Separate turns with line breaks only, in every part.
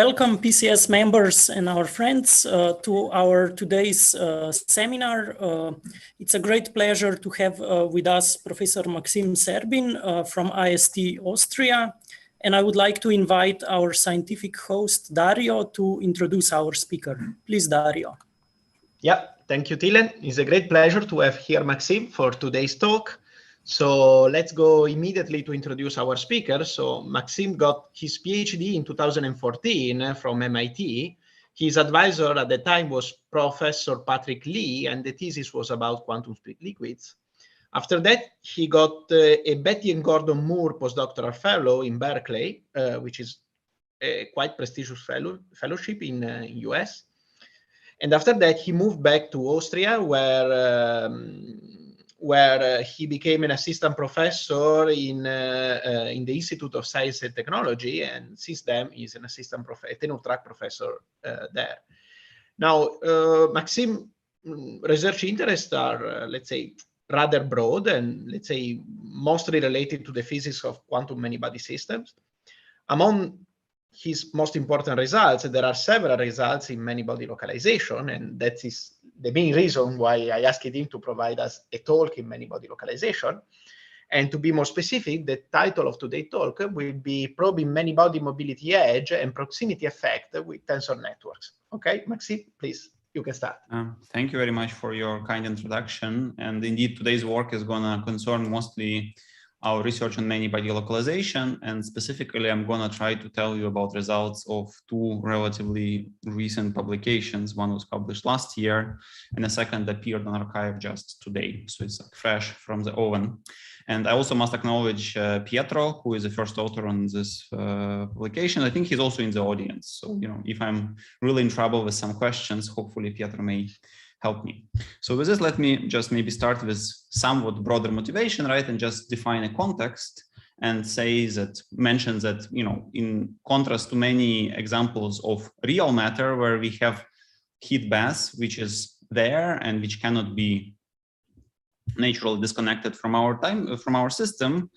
Welcome PCS members and our friends to our today's seminar. It's a great pleasure to have with us Professor Maksym Serbyn from IST Austria. And I would like to invite our scientific host, Dario, to introduce our speaker. Please, Dario.
Yeah, thank you, Tilen. It's a great pleasure to have here Maksym for today's talk. So let's go immediately to introduce our speaker. So Maksym got his PhD in 2014 from MIT. His advisor at the time was Professor Patrick Lee, and the thesis was about quantum split liquids. After that, he got a Betty and Gordon Moore postdoctoral fellow in Berkeley, which is a quite prestigious fellowship in US. And after that, he moved back to Austria, where he became an assistant professor in the Institute of Science and Technology, and since then he's an assistant tenure track professor there. Now, Maksym research interests are, let's say, rather broad and, let's say, mostly related to the physics of quantum many-body systems. Among his most important results, there are several results in many-body localization, and that is the main reason why I asked him to provide us a talk in many-body localization. And to be more specific, the title of today's talk will be Probing Many-Body Mobility Edge and Proximity Effect with Tensor Networks. Okay, Maksym, please, you can start.
Thank you very much for your kind introduction. And indeed, today's work is going to concern mostly our research on many-body localization, and specifically I'm going to try to tell you about results of two relatively recent publications. One was published last year and the second appeared on arXiv just today, so it's fresh from the oven. And I also must acknowledge Pietro, who is the first author on this publication. I think he's also in the audience, so if I'm really in trouble with some questions, hopefully Pietro may help me. So with this, let me just maybe start with somewhat broader motivation, right? And just define a context and mention that, in contrast to many examples of real matter where we have heat bath, which is there and which cannot be naturally disconnected from our system,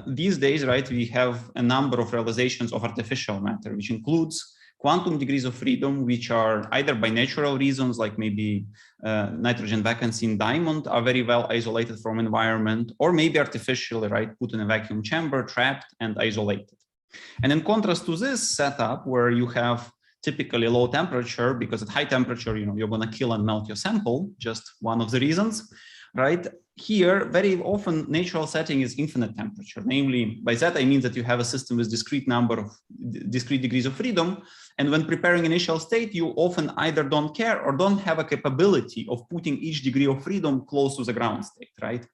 these days, right, we have a number of realizations of artificial matter, which includes quantum degrees of freedom, which are either by natural reasons, like maybe nitrogen vacancy in diamond are very well isolated from environment, or maybe artificially, right, put in a vacuum chamber, trapped and isolated. And in contrast to this setup, where you have typically low temperature, because at high temperature, you're going to kill and melt your sample, just one of the reasons, right? Here, very often natural setting is infinite temperature. Namely, by that I mean that you have a system with discrete degrees of freedom. And when preparing initial state, you often either don't care or don't have a capability of putting each degree of freedom close to the ground state, right?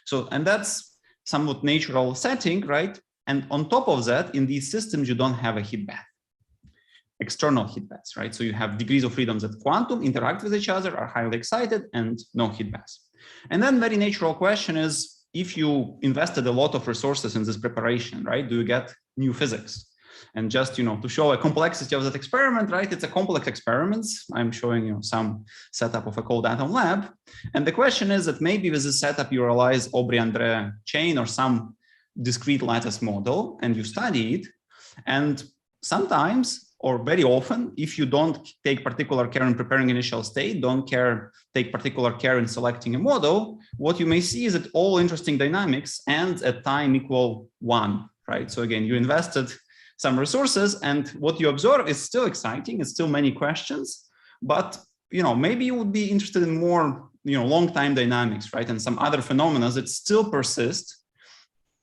So, and that's somewhat natural setting, right? And on top of that, in these systems, you don't have a heat bath, external heat baths, right? So you have degrees of freedom that quantum interact with each other, are highly excited, and no heat baths. And then very natural question is, if you invested a lot of resources in this preparation, right, do you get new physics? And just, to show a complexity of that experiment, right, it's a complex experiment. I'm showing some setup of a cold atom lab. And the question is that maybe with this setup, you realize Aubry-André chain or some discrete lattice model, and you study it. And sometimes, or very often, if you don't take particular care in preparing initial state, take particular care in selecting a model, what you may see is that all interesting dynamics end at time equal 1, right? So again, you invested some resources, and what you observe is still exciting. It's still many questions, but maybe you would be interested in more long time dynamics, right? And some other phenomena that still persist,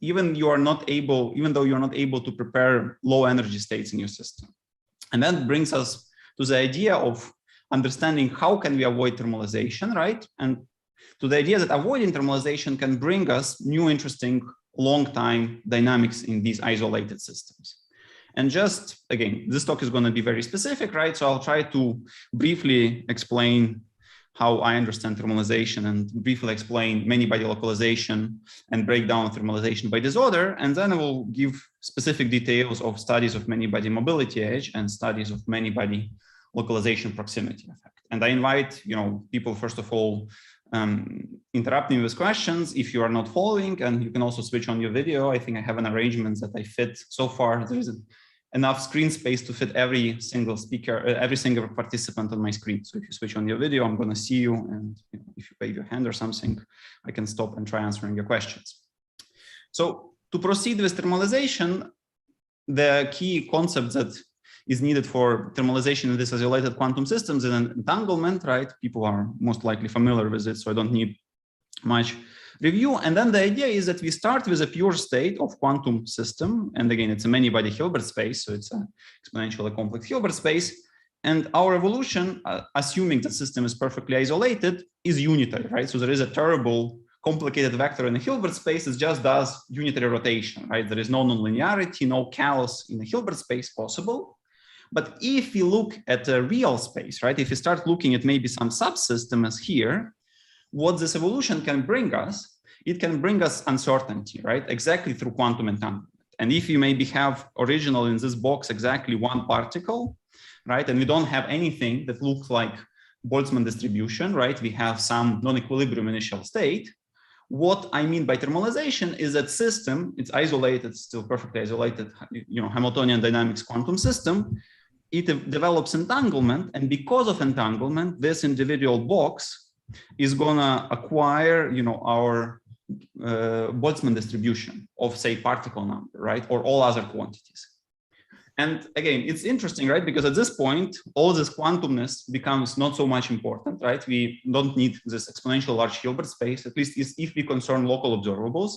even though you're not able to prepare low energy states in your system. And that brings us to the idea of understanding how can we avoid thermalization, right? And to the idea that avoiding thermalization can bring us new interesting long-time dynamics in these isolated systems. And just, again, this talk is going to be very specific, right? So I'll try to briefly explain how I understand thermalization and briefly explain many-body localization and break down thermalization by disorder. And then I will give specific details of studies of many-body mobility edge and studies of many-body localization proximity effect. And I invite, people, first of all, interrupt me with questions if you are not following, and you can also switch on your video. I think I have an arrangement that I fit so far. There is enough screen space to fit every single speaker, every single participant on my screen. So if you switch on your video, I'm going to see you. And if you wave your hand or something, I can stop and try answering your questions. So to proceed with thermalization, the key concept that is needed for thermalization in this isolated quantum systems is an entanglement, right? People are most likely familiar with it, so I don't need much review. And then the idea is that we start with a pure state of quantum system. And again, it's a many-body Hilbert space, so it's an exponentially complex Hilbert space. And our evolution, assuming the system is perfectly isolated, is unitary, right? So there is a terrible complicated vector in a Hilbert space. It just does unitary rotation, right? There is no nonlinearity, no chaos in the Hilbert space possible. But if we look at a real space, right? If we start looking at maybe some subsystem as here, what this evolution can bring us, it can bring us uncertainty, right? Exactly through quantum entanglement. And if you maybe have original in this box exactly one particle, right? And we don't have anything that looks like Boltzmann distribution, right? We have some non-equilibrium initial state. What I mean by thermalization is that system, it's isolated, still perfectly isolated, Hamiltonian dynamics quantum system. It develops entanglement. And because of entanglement, this individual box is gonna acquire, our Boltzmann distribution of, say, particle number, right, or all other quantities. And again, it's interesting, right, because at this point, all this quantumness becomes not so much important, right? We don't need this exponential large Hilbert space, at least if we concern local observables,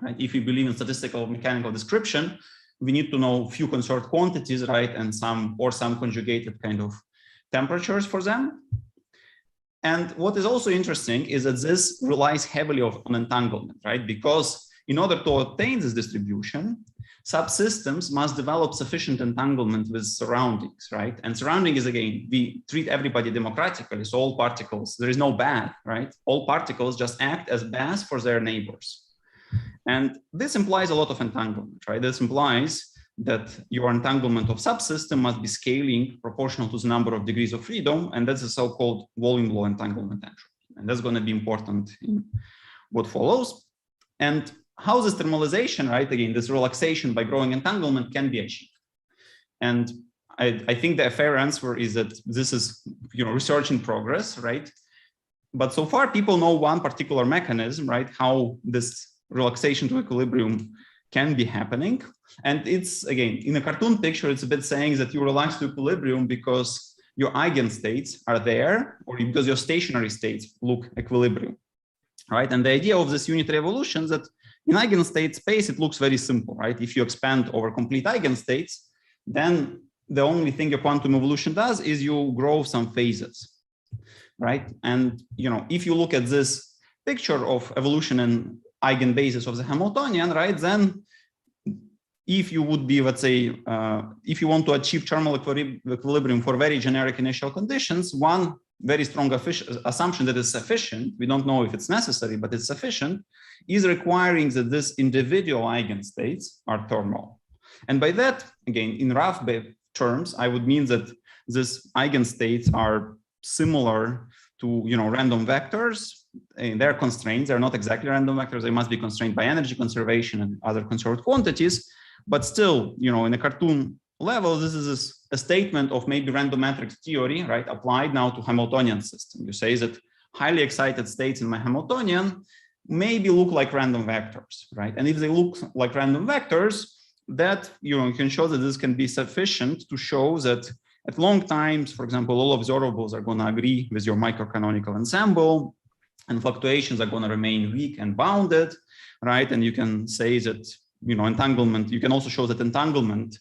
right? If we believe in statistical mechanical description, we need to know few conserved quantities, right, and some conjugated kind of temperatures for them. And what is also interesting is that this relies heavily on entanglement, right? Because in order to obtain this distribution, subsystems must develop sufficient entanglement with surroundings, right? And surrounding is, again, we treat everybody democratically, so all particles, there is no bad, right? All particles just act as baths for their neighbors. And this implies a lot of entanglement, right? This implies that your entanglement of subsystem must be scaling proportional to the number of degrees of freedom, and that's a so-called volume law entanglement entropy. And that's going to be important in what follows. And how this thermalization, right, again, this relaxation by growing entanglement can be achieved. And I think the fair answer is that this is, research in progress, right? But so far, people know one particular mechanism, right, how this relaxation to equilibrium can be happening. And it's, again, in a cartoon picture, it's a bit saying that you relax to equilibrium because your eigenstates are there, or because your stationary states look equilibrium, right? And the idea of this unitary evolution is that in eigenstate space, it looks very simple, right? If you expand over complete eigenstates, then the only thing your quantum evolution does is you grow some phases, right? And, if you look at this picture of evolution and eigenbasis of the Hamiltonian, right, then if you would be, let's say, if you want to achieve thermal equilibrium for very generic initial conditions, one very strong assumption that is sufficient, we don't know if it's necessary, but it's sufficient, is requiring that this individual eigenstates are thermal. And by that, again, in rough terms, I would mean that these eigenstates are similar to, random vectors. And they're constraints, they're not exactly random vectors, they must be constrained by energy conservation and other conserved quantities. But still, in a cartoon level, this is a statement of maybe random matrix theory, right, applied now to Hamiltonian system. You say that highly excited states in my Hamiltonian maybe look like random vectors, right? And if they look like random vectors, that you can show that this can be sufficient to show that at long times, for example, all observables are going to agree with your microcanonical ensemble, and fluctuations are going to remain weak and bounded, right? And you can say that, entanglement, you can also show that entanglement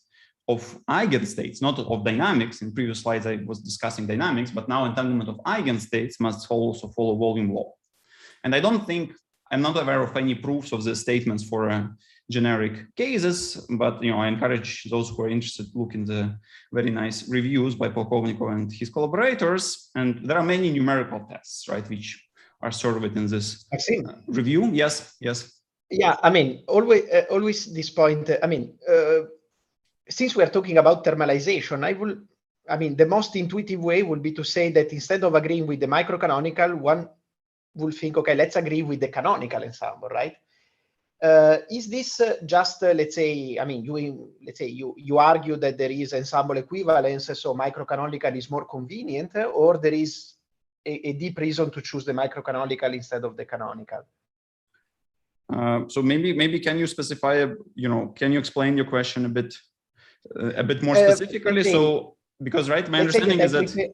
of eigenstates, not of dynamics. In previous slides, I was discussing dynamics, but now entanglement of eigenstates must also follow volume law. And I'm not aware of any proofs of the statements for generic cases, but I encourage those who are interested to look in the very nice reviews by Polkovnikov and his collaborators. And there are many numerical tests, right, which are served in this review. Yes.
Yeah, always this point. Since we are talking about thermalization, the most intuitive way would be to say that instead of agreeing with the microcanonical, one will think, okay, let's agree with the canonical ensemble, right? Is this just, let's say, I mean, you argue that there is ensemble equivalence, so microcanonical is more convenient, or there is a deep reason to choose the microcanonical instead of the canonical?
So maybe can you specify, can you explain your question a bit more specifically? So, because my understanding is that,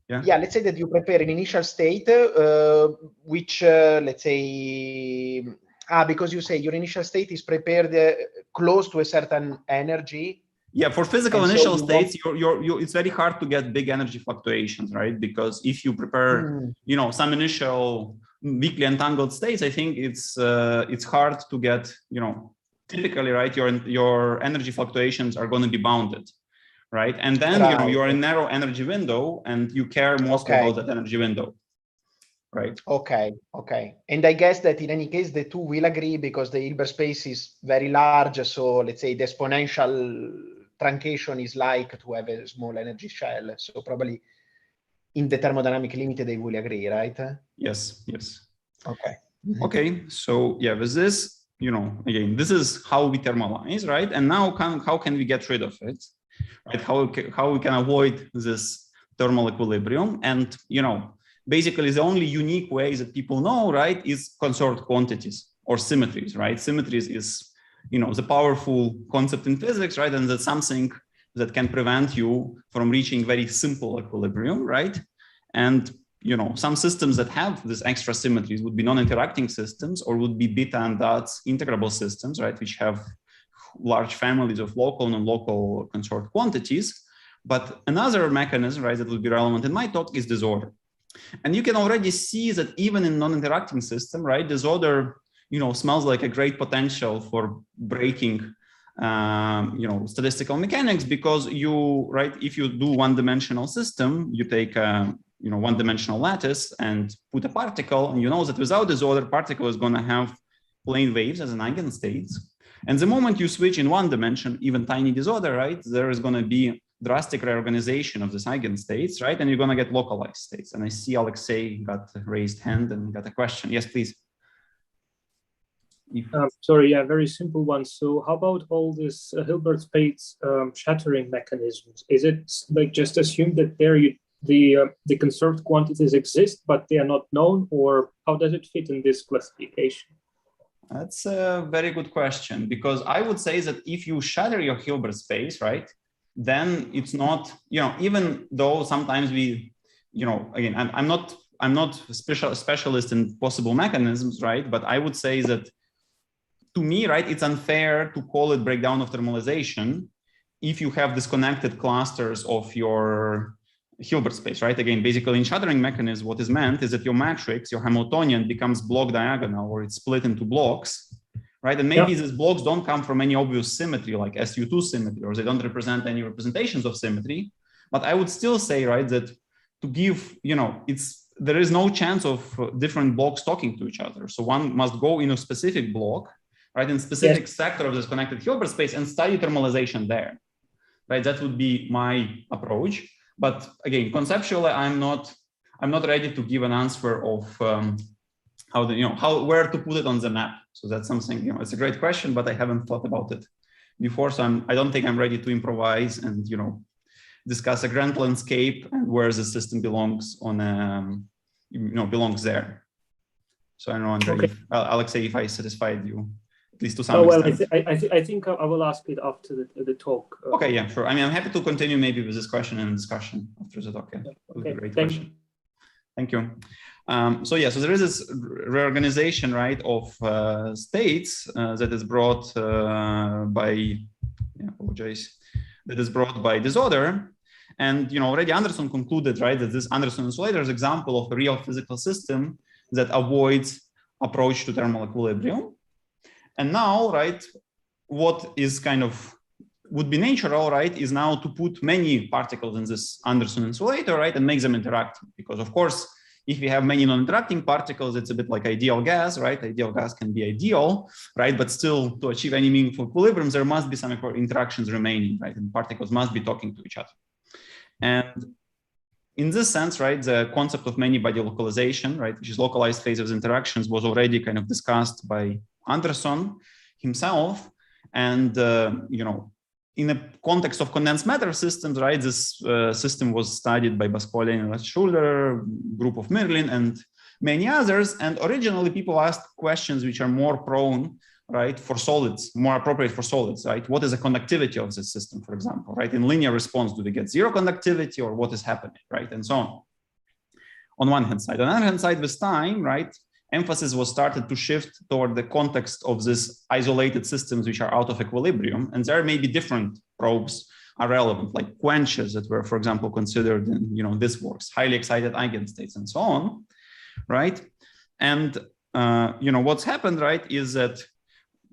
let's say that you prepare an initial state, which let's say, because you say your initial state is prepared close to a certain energy.
Yeah, for physical initial states, it's very hard to get big energy fluctuations, right? Because if you prepare, some initial weakly entangled states, I think it's hard to get, typically, right, your energy fluctuations are going to be bounded, right? And then you're in narrow energy window, and you care mostly about that energy window, right?
Okay. And I guess that in any case, the two will agree because the Hilbert space is very large. So let's say the exponential truncation is like to have a small energy shell. So probably in the thermodynamic limit, they will agree, right?
Yes.
Okay.
Okay. So yeah, with this, again, this is how we thermalize, right? And now how can we get rid of it, right? How we can avoid this thermal equilibrium? And, basically the only unique way that people know, right, is conserved quantities or symmetries, right? Symmetries is, the powerful concept in physics, right? And that's something that can prevent you from reaching very simple equilibrium, right? And, some systems that have this extra symmetries would be non-interacting systems or would be beta and dots integrable systems, right? Which have large families of local and non-local conserved quantities. But another mechanism, right, that will be relevant in my talk is disorder. And you can already see that even in non-interacting system, right, disorder, smells like a great potential for breaking, statistical mechanics, because if you do one-dimensional system, you take a, one-dimensional lattice and put a particle, and you know that without disorder, particle is going to have plane waves as an eigenstates. And the moment you switch in one dimension, even tiny disorder, right, there is going to be drastic reorganization of this eigenstates, right? And you're going to get localized states. And I see Alexei got a raised hand and got a question. Yes, please.
Sorry, yeah, very simple one. So how about all this Hilbert space shattering mechanisms? Is it like just assumed that the conserved quantities exist, but they are not known, or how does it fit in this classification?
That's a very good question, because I would say that if you shatter your Hilbert space, right, then it's not, even though sometimes we, again, I'm not a specialist in possible mechanisms, right? But I would say that to me, right, it's unfair to call it breakdown of thermalization if you have disconnected clusters of your Hilbert space, right? Again, basically in shattering mechanism, what is meant is that your matrix, your Hamiltonian, becomes block diagonal, or it's split into blocks, right? And maybe these blocks don't come from any obvious symmetry like SU2 symmetry, or they don't represent any representations of symmetry. But I would still say, right, that to give, there is no chance of different blocks talking to each other. So one must go in a specific block, right, in specific sector of this connected Hilbert space and study thermalization there, right? That would be my approach. But again, conceptually, I'm not ready to give an answer of where to put it on the map. So that's something, it's a great question, but I haven't thought about it before. So I don't think I'm ready to improvise and, discuss a grand landscape and where the system belongs on, belongs there. So I don't know, Andrei, Alexei, if I satisfied you, at least to some extent.
I think I will ask it after the talk.
Okay, yeah, sure. I mean, I'm happy to continue maybe with this question and discussion after the talk. Yeah,
okay,
great question. Thank you. So there is this reorganization, right, of states that is brought by disorder. And already Anderson concluded, right, that this Anderson insulator is an example of a real physical system that avoids approach to thermal equilibrium. And now, right, what is would be natural, right, is now to put many particles in this Anderson insulator, right, and make them interacting. Because of course, if we have many non-interacting particles, it's a bit like ideal gas, right? Ideal gas can be ideal, right? But still, to achieve any meaningful equilibrium, there must be some interactions remaining, right? And particles must be talking to each other. And in this sense, right, the concept of Manybody localization, right, which is localized phases interactions, was already kind of discussed by Anderson himself. And, in the context of condensed matter systems, right, this system was studied by Bascolin and Schuller, group of Merlin, and many others. And originally people asked questions which are more prone, right, for solids, more appropriate for solids, right? What is the conductivity of this system, for example, right? In linear response, do we get zero conductivity or what is happening, right? And so on one hand side. On the other hand side, with time, right, emphasis was started to shift toward the context of these isolated systems which are out of equilibrium. And there may be different probes are relevant, like quenches that were, for example, considered in this works, highly excited eigenstates and so on, right? And what's happened, right, is that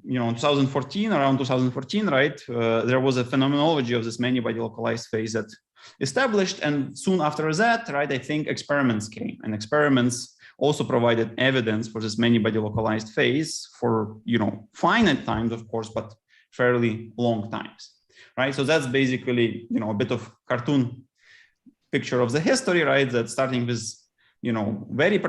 in 2014, around 2014, right, there was a phenomenology of this many-body localized phase that established, and soon after that, right, I think experiments came, and experiments also provided evidence for this many-body localized phase for finite times, of course, but fairly long times, right? So that's basically a bit of cartoon picture of the history, right? That starting with very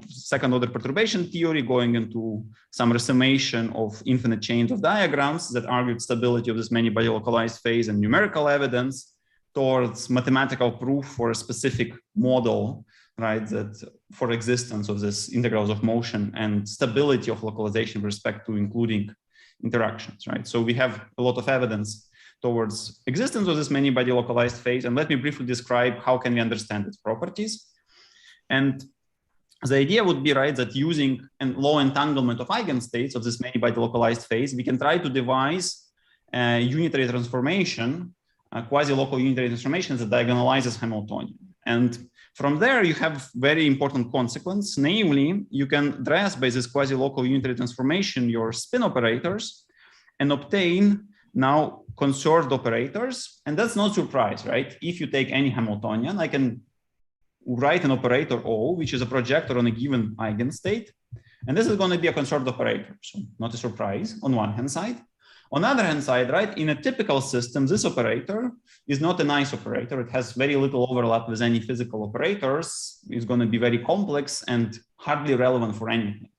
second-order perturbation theory, going into some resummation of infinite chains of diagrams that argued stability of this many-body localized phase and numerical evidence towards mathematical proof for a specific model, right, that for existence of this integrals of motion and stability of localization with respect to including interactions, right? So we have a lot of evidence towards existence of this many-body localized phase, and let me briefly describe how can we understand its properties. And the idea would be, right, that using a low entanglement of eigenstates of this many-body localized phase, we can try to devise a unitary transformation, a quasi-local unitary transformation that diagonalizes Hamiltonian. And from there, you have very important consequence, namely, you can dress by this quasi-local unitary transformation your spin operators and obtain now conserved operators. And that's no surprise, right? If you take any Hamiltonian, I can write an operator O, which is a projector on a given eigenstate. And this is going to be a conserved operator. So not a surprise on one hand side. On the other hand side, right, in a typical system, this operator is not a nice operator. It has very little overlap with any physical operators. It's going to be very complex and hardly relevant for anything.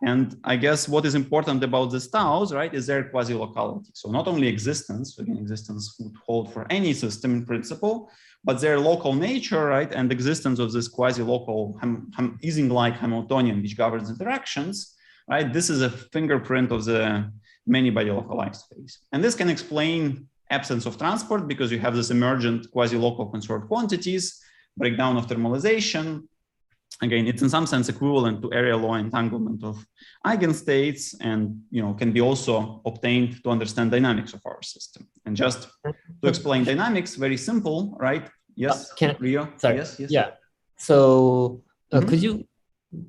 And I guess what is important about the taus, right, is their quasi-locality. So not only existence, again, existence would hold for any system in principle, but their local nature, right, and existence of this quasi-local Ising-like Hamiltonian which governs interactions, right? This is a fingerprint of the many-body localized phase. And this can explain absence of transport because you have this emergent quasi-local conserved quantities, breakdown of thermalization. Again, it's in some sense equivalent to area law entanglement of eigenstates, and can be also obtained to understand dynamics of our system. And just to explain dynamics, very simple, right? Yes, Rio?
Sorry.
Yes, yes.
Yeah. So could you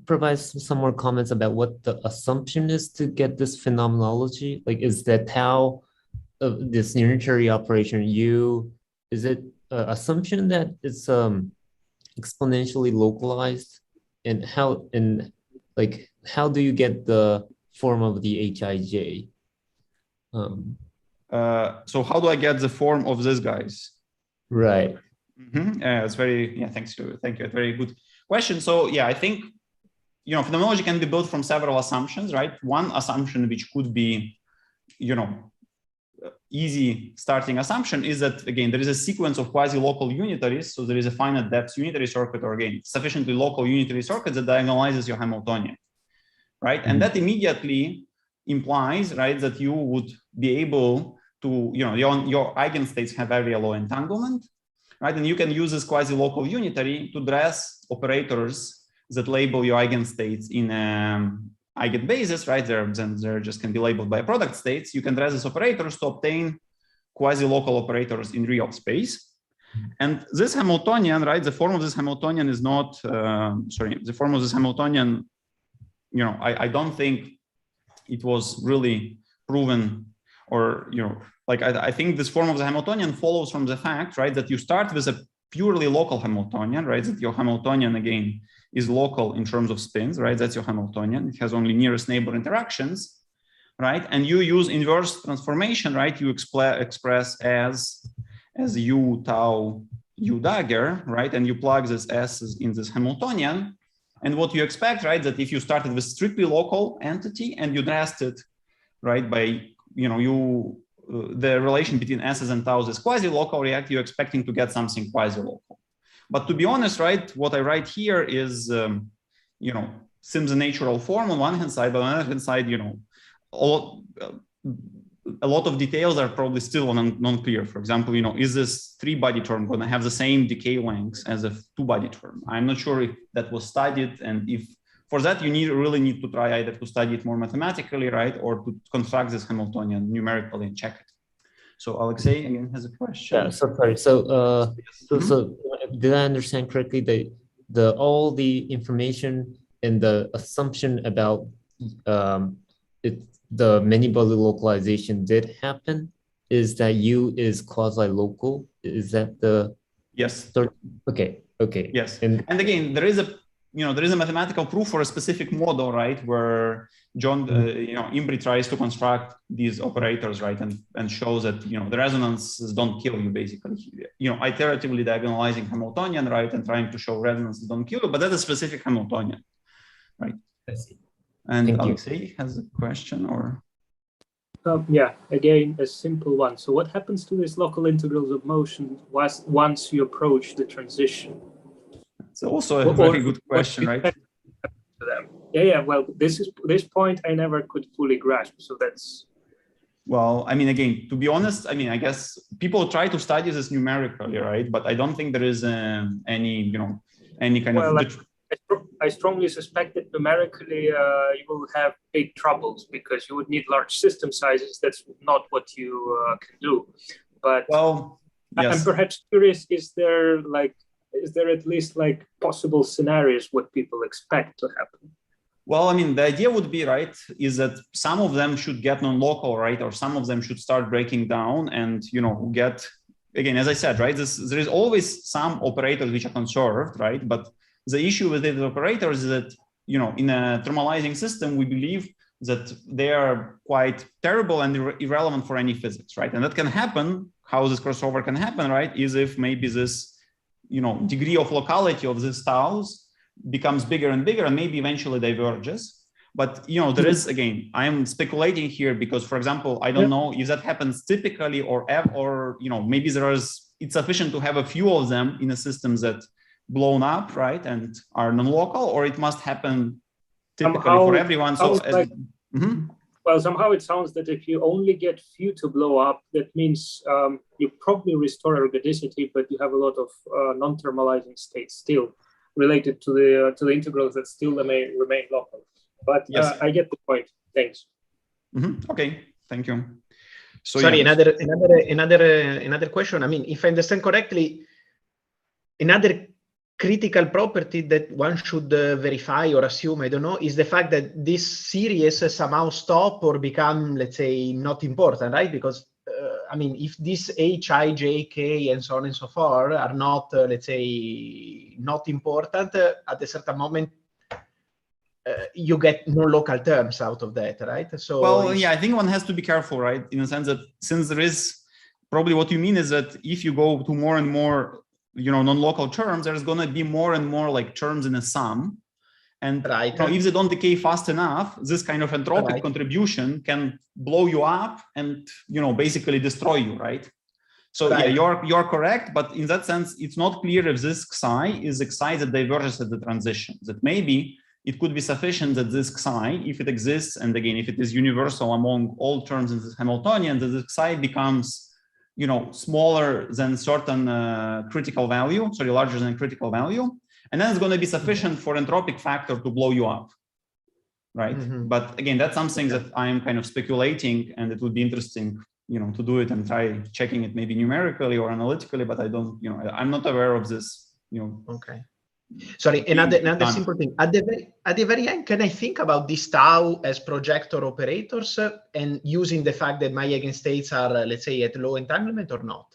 provide some more comments about what the assumption is to get this phenomenology? Like, is the tau of this unitary operation U, is it assumption that it's exponentially localized, and how do you get the form of the Hij?
So how do I get the form of these guys?
Right.
It's very, thank you. A very good question. So yeah, I think, phenomenology can be built from several assumptions, right? One assumption which could be, easy starting assumption is that, again, there is a sequence of quasi-local unitaries. So there is a finite depth unitary circuit, or again, sufficiently local unitary circuit that diagonalizes your Hamiltonian, right? And that immediately implies, right, that you would be able to, your eigenstates have area law entanglement, right? And you can use this quasi-local unitary to dress operators that label your eigenstates in eigenbasis, right? There just can be labeled by product states. You can dress these operators to obtain quasi-local operators in real space. And this Hamiltonian, right? The form of this Hamiltonian is not, the form of this Hamiltonian, I don't think it was really proven, or, I think this form of the Hamiltonian follows from the fact, right, that you start with a purely local Hamiltonian, right? That your Hamiltonian, again, is local in terms of spins, right? That's your Hamiltonian. It has only nearest neighbor interactions, right? And you use inverse transformation, right? You express as U tau U dagger, right? And you plug this S in this Hamiltonian, And what you expect, right, that if you started with strictly local entity and you dressed it, right, by, the relation between S's and taus is quasi-local, React, you're expecting to get something quasi-local. But to be honest, right, what I write here is, seems a natural form on one hand side, but on the other hand side, a lot of details are probably still non-clear. For example, is this 3-body term going to have the same decay lengths as a 2-body term? I'm not sure if that was studied, and if for that you really need to try either to study it more mathematically, right, or to construct this Hamiltonian numerically and check it. So Alexei again has a question.
Yeah, so sorry. So did I understand correctly that all the information and the assumption about the Manybody localization did happen is that U is quasi-local? Is that the...
Yes.
Okay.
Yes. And again, there is a mathematical proof for a specific model, right, where John, Imbri tries to construct these operators, right, and shows that, the resonances don't kill you, basically. Iteratively diagonalizing Hamiltonian, right, and trying to show resonances don't kill you, but that's a specific Hamiltonian, right?
I see.
And
Thank
Alexei has a question, or?
Yeah, again, a simple one. So what happens to these local integrals of motion once you approach the transition?
It's also a very good question, right?
Yeah. Well, this point I never could fully grasp. So that's...
Well, I mean, again, to be honest, I mean, I guess people try to study this numerically, right? But I don't think there is any kind of...
I strongly suspect that numerically you will have big troubles because you would need large system sizes. That's not what you can do. But
well, yes.
I'm perhaps curious: is there at least possible scenarios what people expect to happen?
Well, I mean, the idea would be, right, is that some of them should get non-local, right, or some of them should start breaking down and get, again, as I said, right, there is always some operators which are conserved, right, but the issue with the operators is that, in a thermalizing system, we believe that they are quite terrible and irrelevant for any physics, right? And that can happen. How this crossover can happen, right, is if maybe this, degree of locality of these taus becomes bigger and bigger and maybe eventually diverges. But, there is, again, I'm speculating here because, for example, I don't know if that happens typically or maybe it's sufficient to have a few of them in a system that blown up, right, and are non-local, or it must happen typically for everyone. So,
well, somehow it sounds that if you only get few to blow up, that means you probably restore ergodicity, but you have a lot of non-thermalizing states still related to the integrals that still remain local. But yes. I get the point. Thanks.
Okay, thank you. So,
sorry, another question. I mean, if I understand correctly, another critical property that one should verify or assume, I don't know, is the fact that this series somehow stop or become, let's say, not important, right? Because, I mean, if this H, I, J, K, and so on and so forth are not, let's say, not important, at a certain moment, you get no local terms out of that, right? So,
well, yeah, I think one has to be careful, right? In the sense that since there is, probably what you mean is that if you go to more and more non-local terms, there's going to be more and more terms in a sum. And if they don't decay fast enough, this kind of entropic contribution can blow you up and, basically destroy you, right? So yeah, you're correct. But in that sense, it's not clear if this psi is a psi that diverges at the transition. That maybe it could be sufficient that this psi, if it exists, and again, if it is universal among all terms in this Hamiltonian, that the psi becomes smaller than certain critical value, larger than critical value. And then it's going to be sufficient for entropic factor to blow you up, right? But again, that's something that I'm kind of speculating, and it would be interesting, to do it and try checking it maybe numerically or analytically, but I don't, I'm not aware of this,
Okay. Sorry, another simple thing. At the very end, can I think about this tau as projector operators and using the fact that my eigenstates are, let's say, at low entanglement or not?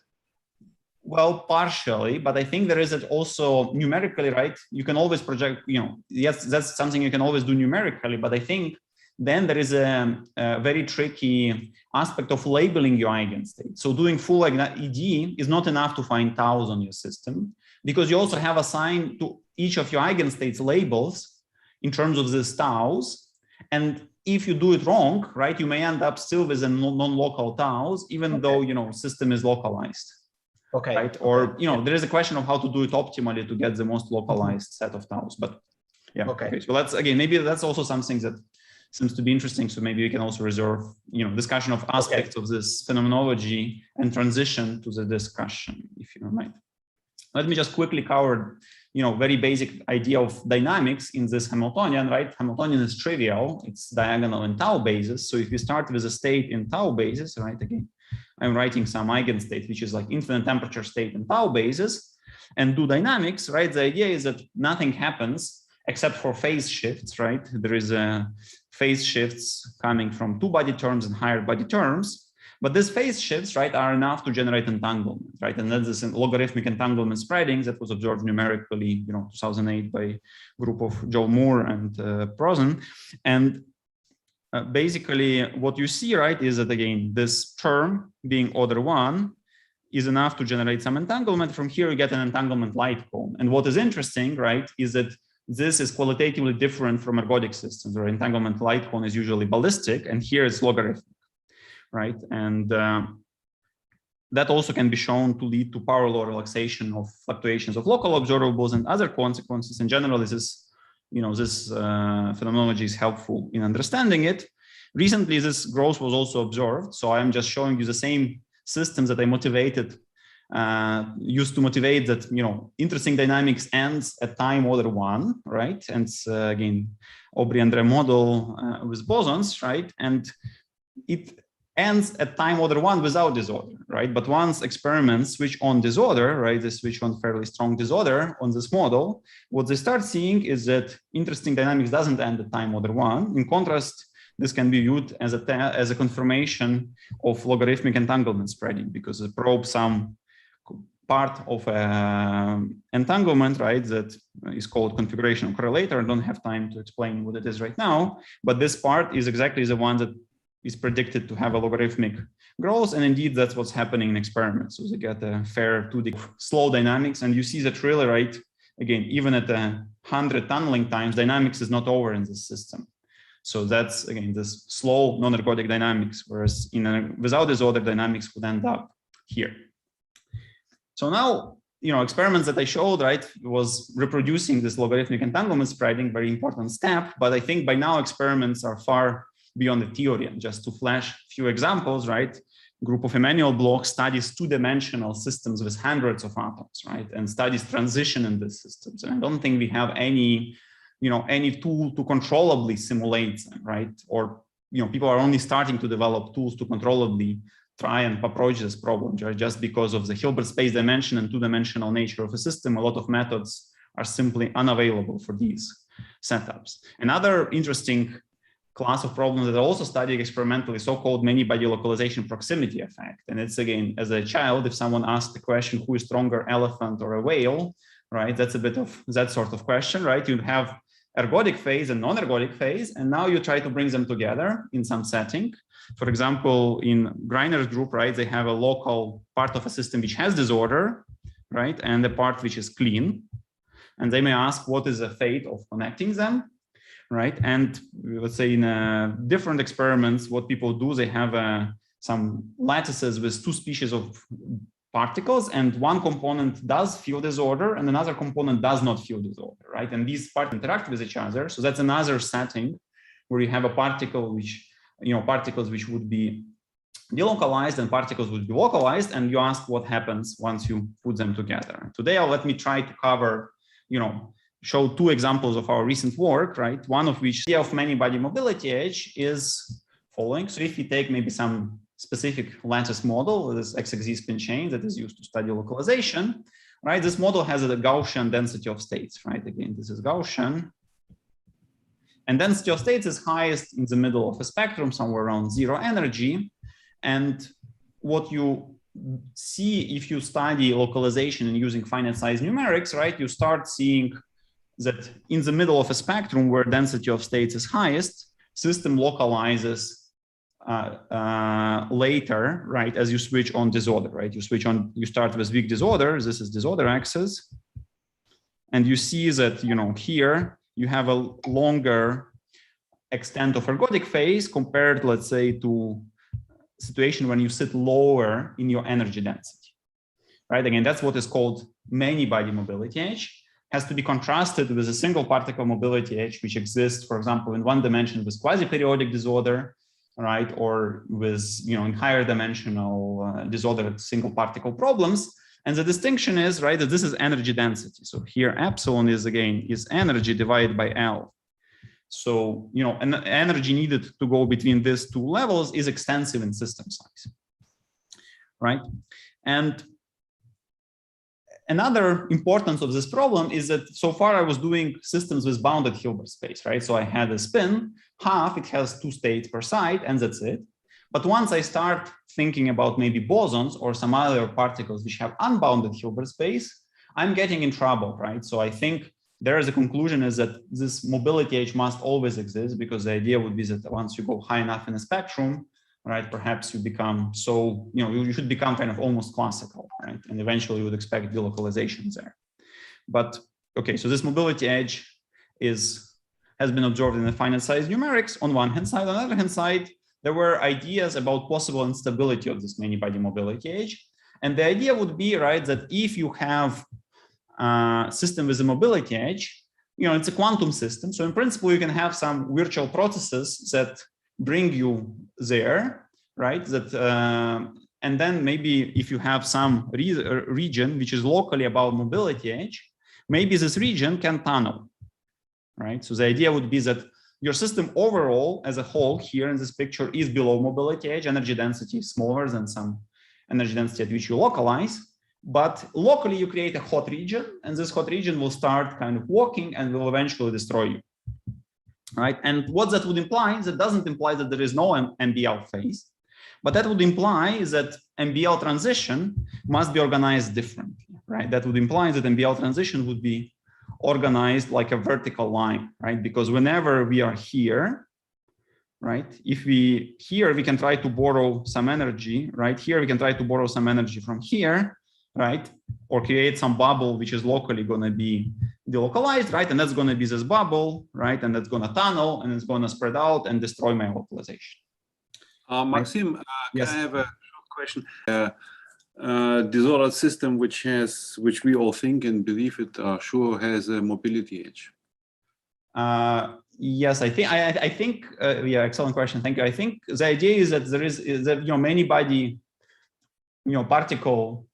Well, partially, but I think there is also numerically, right? You can always project, yes, that's something you can always do numerically, but I think then there is a very tricky aspect of labeling your eigenstate. So doing full ED is not enough to find taus on your system, because you also have assigned to each of your eigenstates labels in terms of these taus. And if you do it wrong, right, you may end up still with a non-local taus, even though, you know, system is localized.
Okay.
Right. Or, you know, there is a question of how to do it optimally to get the most localized set of taus. But yeah. Okay. So that's, again, maybe that's also something that seems to be interesting. So maybe we can also reserve, you know, discussion of aspects of this phenomenology and transition to the discussion, if you don't mind. Let me just quickly cover, you know, very basic idea of dynamics in this Hamiltonian, right? Hamiltonian is trivial. It's diagonal in tau basis. So if we start with a state in tau basis, right, again, I'm writing some eigenstate, which is like infinite temperature state in tau basis, and do dynamics, right? The idea is that nothing happens except for phase shifts, right? There is a phase shifts coming from two body terms and higher body terms. But these phase shifts, right, are enough to generate entanglement, right? And that's this logarithmic entanglement spreading that was observed numerically, you know, 2008 by a group of Joel Moore and Prosen. And basically what you see, right, is that again, this term being order one is enough to generate some entanglement. From here, you get an entanglement light cone. And what is interesting, right, is that this is qualitatively different from ergodic systems, where entanglement light cone is usually ballistic, and here it's logarithmic. Right, and that also can be shown to lead to power law relaxation of fluctuations of local observables and other consequences. In general, this is, you know, this phenomenology is helpful in understanding it. Recently, this growth was also observed. So I am just showing you the same systems that I motivated, used to motivate that, you know, interesting dynamics ends at time order one, right? And again, Aubry-André model with bosons, right? And it ends at time order one without disorder, right? But once experiments switch on disorder, right, they switch on fairly strong disorder on this model, what they start seeing is that interesting dynamics doesn't end at time order one. In contrast, this can be viewed as a confirmation of logarithmic entanglement spreading, because it probes some part of entanglement, right, that is called configuration correlator. I don't have time to explain what it is right now, but this part is exactly the one that is predicted to have a logarithmic growth. And indeed, that's what's happening in experiments. So they get a fair 2D slow dynamics. And you see that really, right, again, even at 100 tunneling times, dynamics is not over in this system. So that's, again, this slow non-ergodic dynamics, whereas without disorder, dynamics would end up here. So now, you know, experiments that I showed, right, was reproducing this logarithmic entanglement spreading, very important step. But I think by now experiments are far beyond the theory. And just to flash a few examples, right? Group of Emmanuel Bloch studies two-dimensional systems with hundreds of atoms, right? And studies transition in these systems. And I don't think we have any, you know, any tool to controllably simulate them, right? Or, you know, people are only starting to develop tools to controllably try and approach this problem, right? Just because of the Hilbert space dimension and two-dimensional nature of a system, a lot of methods are simply unavailable for these setups. Another interesting class of problems that are also studied experimentally, so-called many-body localization proximity effect. And it's, again, as a child, if someone asked the question, who is stronger, elephant or a whale, right? That's a bit of that sort of question, right? You have ergodic phase and non-ergodic phase, and now you try to bring them together in some setting. For example, in Greiner's group, right, they have a local part of a system which has disorder, right? And a part which is clean. And they may ask, what is the fate of connecting them? Right, and let's say in different experiments, what people do, they have some lattices with two species of particles, and one component does feel disorder, and another component does not feel disorder, right? And these parts interact with each other, so that's another setting where you have a particle which, you know, particles which would be delocalized and particles would be localized, and you ask what happens once you put them together. Today, let me try to cover, you know, show two examples of our recent work, right? One of which, the idea of many-body mobility edge is following. So if you take maybe some specific lattice model, this XXZ spin chain that is used to study localization, right? This model has a Gaussian density of states, right? Again, this is Gaussian. And density of states is highest in the middle of a spectrum, somewhere around zero energy. And what you see if you study localization and using finite size numerics, right? You start seeing that in the middle of a spectrum where density of states is highest, system localizes later, right, as you switch on disorder, right? You switch on, you start with weak disorder, this is disorder axis. And you see that, you know, here you have a longer extent of ergodic phase compared, let's say, to situation when you sit lower in your energy density, right? Again, that's what is called many-body mobility edge. Has to be contrasted with a single particle mobility edge, which exists, for example, in one dimension with quasi-periodic disorder, right? Or with, in higher dimensional disordered single particle problems. And the distinction is, right, that this is energy density. So here epsilon is, again, is energy divided by L. So, and energy needed to go between these two levels is extensive in system size, right? And another importance of this problem is that so far I was doing systems with bounded Hilbert space, right? So I had a spin, half, it has 2 states per side, and that's it. But once I start thinking about maybe bosons or some other particles which have unbounded Hilbert space, I'm getting in trouble, right? So I think there is a conclusion is that this mobility edge must always exist, because the idea would be that once you go high enough in a spectrum, right, perhaps you become so, you should become kind of almost classical, right? And eventually you would expect delocalizations there. But okay, so this mobility edge has been observed in the finite size numerics on one hand side. On the other hand side, there were ideas about possible instability of this many-body mobility edge. And the idea would be, right, that if you have system with a mobility edge, it's a quantum system. So in principle, you can have some virtual processes that bring you there, right? And then maybe if you have some region which is locally above mobility edge, maybe this region can tunnel, right? So the idea would be that your system overall as a whole here in this picture is below mobility edge, energy density is smaller than some energy density at which you localize. But locally, you create a hot region, and this hot region will start kind of walking and will eventually destroy you, right? And what that would imply, that doesn't imply that there is no MBL phase, but that would imply that MBL transition must be organized differently, right? That would imply that MBL transition would be organized like a vertical line, right? Because whenever we are here, right? If we can try to borrow some energy, right? Here we can try to borrow some energy from here, right? Or create some bubble which is locally going to be delocalized, right? And that's going to be this bubble, right? And that's going to tunnel and it's going to spread out and destroy my localization.
Maksym,
yes.
can I have a short question? Disordered system which we all think and believe it sure has a mobility edge.
Yes, I think yeah, excellent question. Thank you. I think the idea is that there is that many-body particle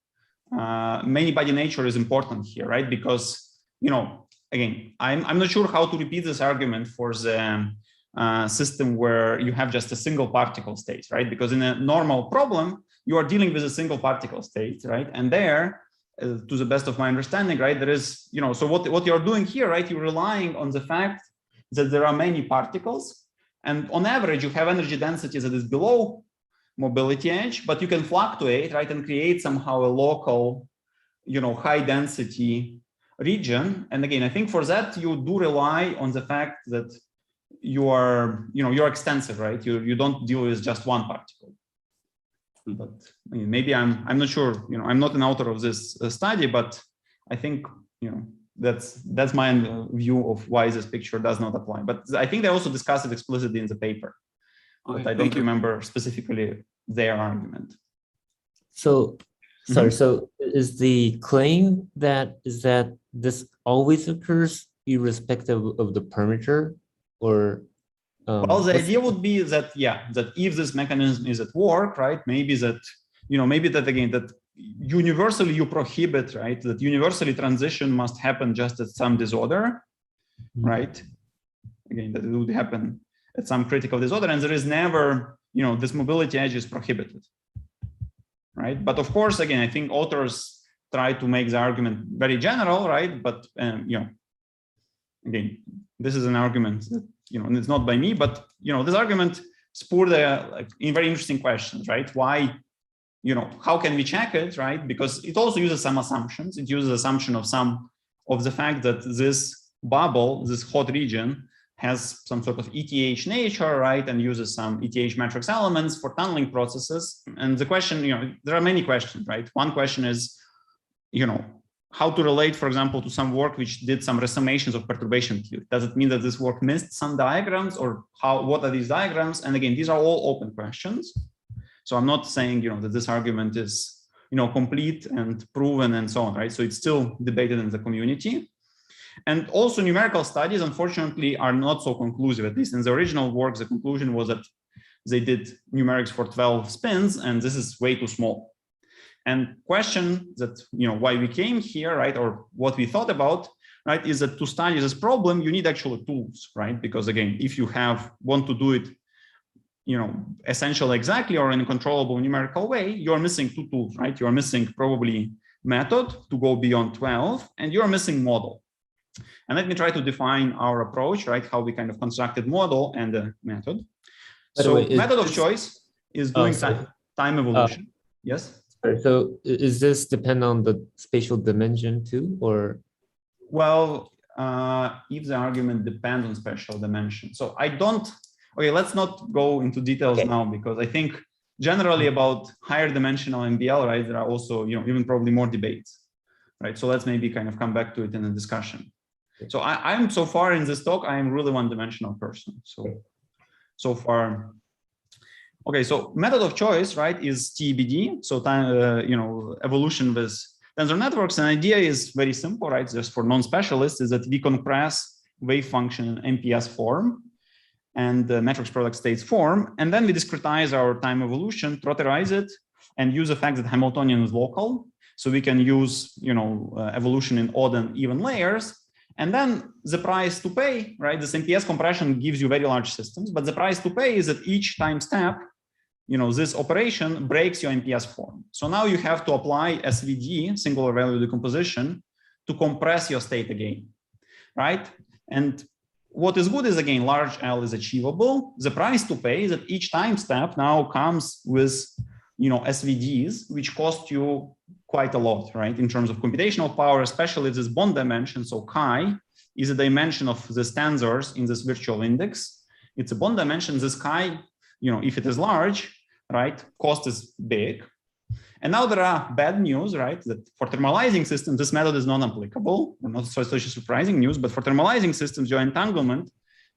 many-body nature is important here, right? Because again, I'm not sure how to repeat this argument for the system where you have just a single particle state, right? Because in a normal problem, you are dealing with a single particle state, right? And there, to the best of my understanding, right, there is, so what you're doing here, right? You're relying on the fact that there are many particles, and on average, you have energy density that is below mobility edge, but you can fluctuate, right, and create somehow a local, high density region. And again, I think for that you do rely on the fact that you're extensive, right? You don't deal with just one particle. But maybe I'm not sure. I'm not an author of this study, but I think that's my view of why this picture does not apply. But I think they also discuss it explicitly in the paper. But I don't remember specifically their argument.
So, sorry. So, is the claim that this always occurs irrespective of the parameter, or?
Well, the idea would be that that if this mechanism is at work, right? Maybe that maybe that again that universally you prohibit, right? That universally transition must happen just at some disorder, right? Again, that it would happen at some critical disorder, and there is never, this mobility edge is prohibited, right? But of course, again, I think authors try to make the argument very general, right? But again, this is an argument that and it's not by me, but this argument spurred in very interesting questions, right? Why, how can we check it, right? Because it also uses some assumptions. It uses assumption of some of the fact that this bubble, this hot region, has some sort of ETH nature, right? And uses some ETH matrix elements for tunneling processes. And the question, there are many questions, right? One question is, how to relate, for example, to some work which did some resummations of perturbation theory. Does it mean that this work missed some diagrams, or what are these diagrams? And again, these are all open questions. So I'm not saying, that this argument is, complete and proven and so on, right? So it's still debated in the community. And also numerical studies, unfortunately, are not so conclusive. At least in the original work, the conclusion was that they did numerics for 12 spins, and this is way too small. And question that, why we came here, right, or what we thought about, right, is that to study this problem, you need actual tools, right? Because again, if you want to do it, essentially exactly or in a controllable numerical way, you're missing two tools, right? You're missing probably method to go beyond 12, and you're missing model. And let me try to define our approach, right? How we kind of constructed model and the method. So method of choice is doing time evolution. Yes.
So is this depend on the spatial dimension too, or?
Well, if the argument depends on spatial dimension. So okay, let's not go into details now, because I think generally about higher dimensional MBL, right, there are also, even probably more debates, right? So let's maybe kind of come back to it in the discussion. So I'm so far in this talk, I am really one-dimensional person. So far. Okay, so method of choice, right, is TEBD. So time, evolution with tensor networks. And idea is very simple, right? Just for non-specialists, is that we compress wave function in MPS form and the matrix product states form, and then we discretize our time evolution, trotterize it, and use the fact that Hamiltonian is local. So we can use, evolution in odd and even layers. And then the price to pay, right? This MPS compression gives you very large systems, but the price to pay is that each time step, this operation breaks your MPS form. So now you have to apply SVD, singular value decomposition, to compress your state again, right? And what is good is, again, large L is achievable. The price to pay is that each time step now comes with, SVDs, which cost you quite a lot, right? In terms of computational power, especially this bond dimension. So chi is a dimension of the tensors in this virtual index. It's a bond dimension. This chi, if it is large, right, cost is big. And now there are bad news, right? That for thermalizing systems, this method is not applicable. Not such surprising news, but for thermalizing systems, your entanglement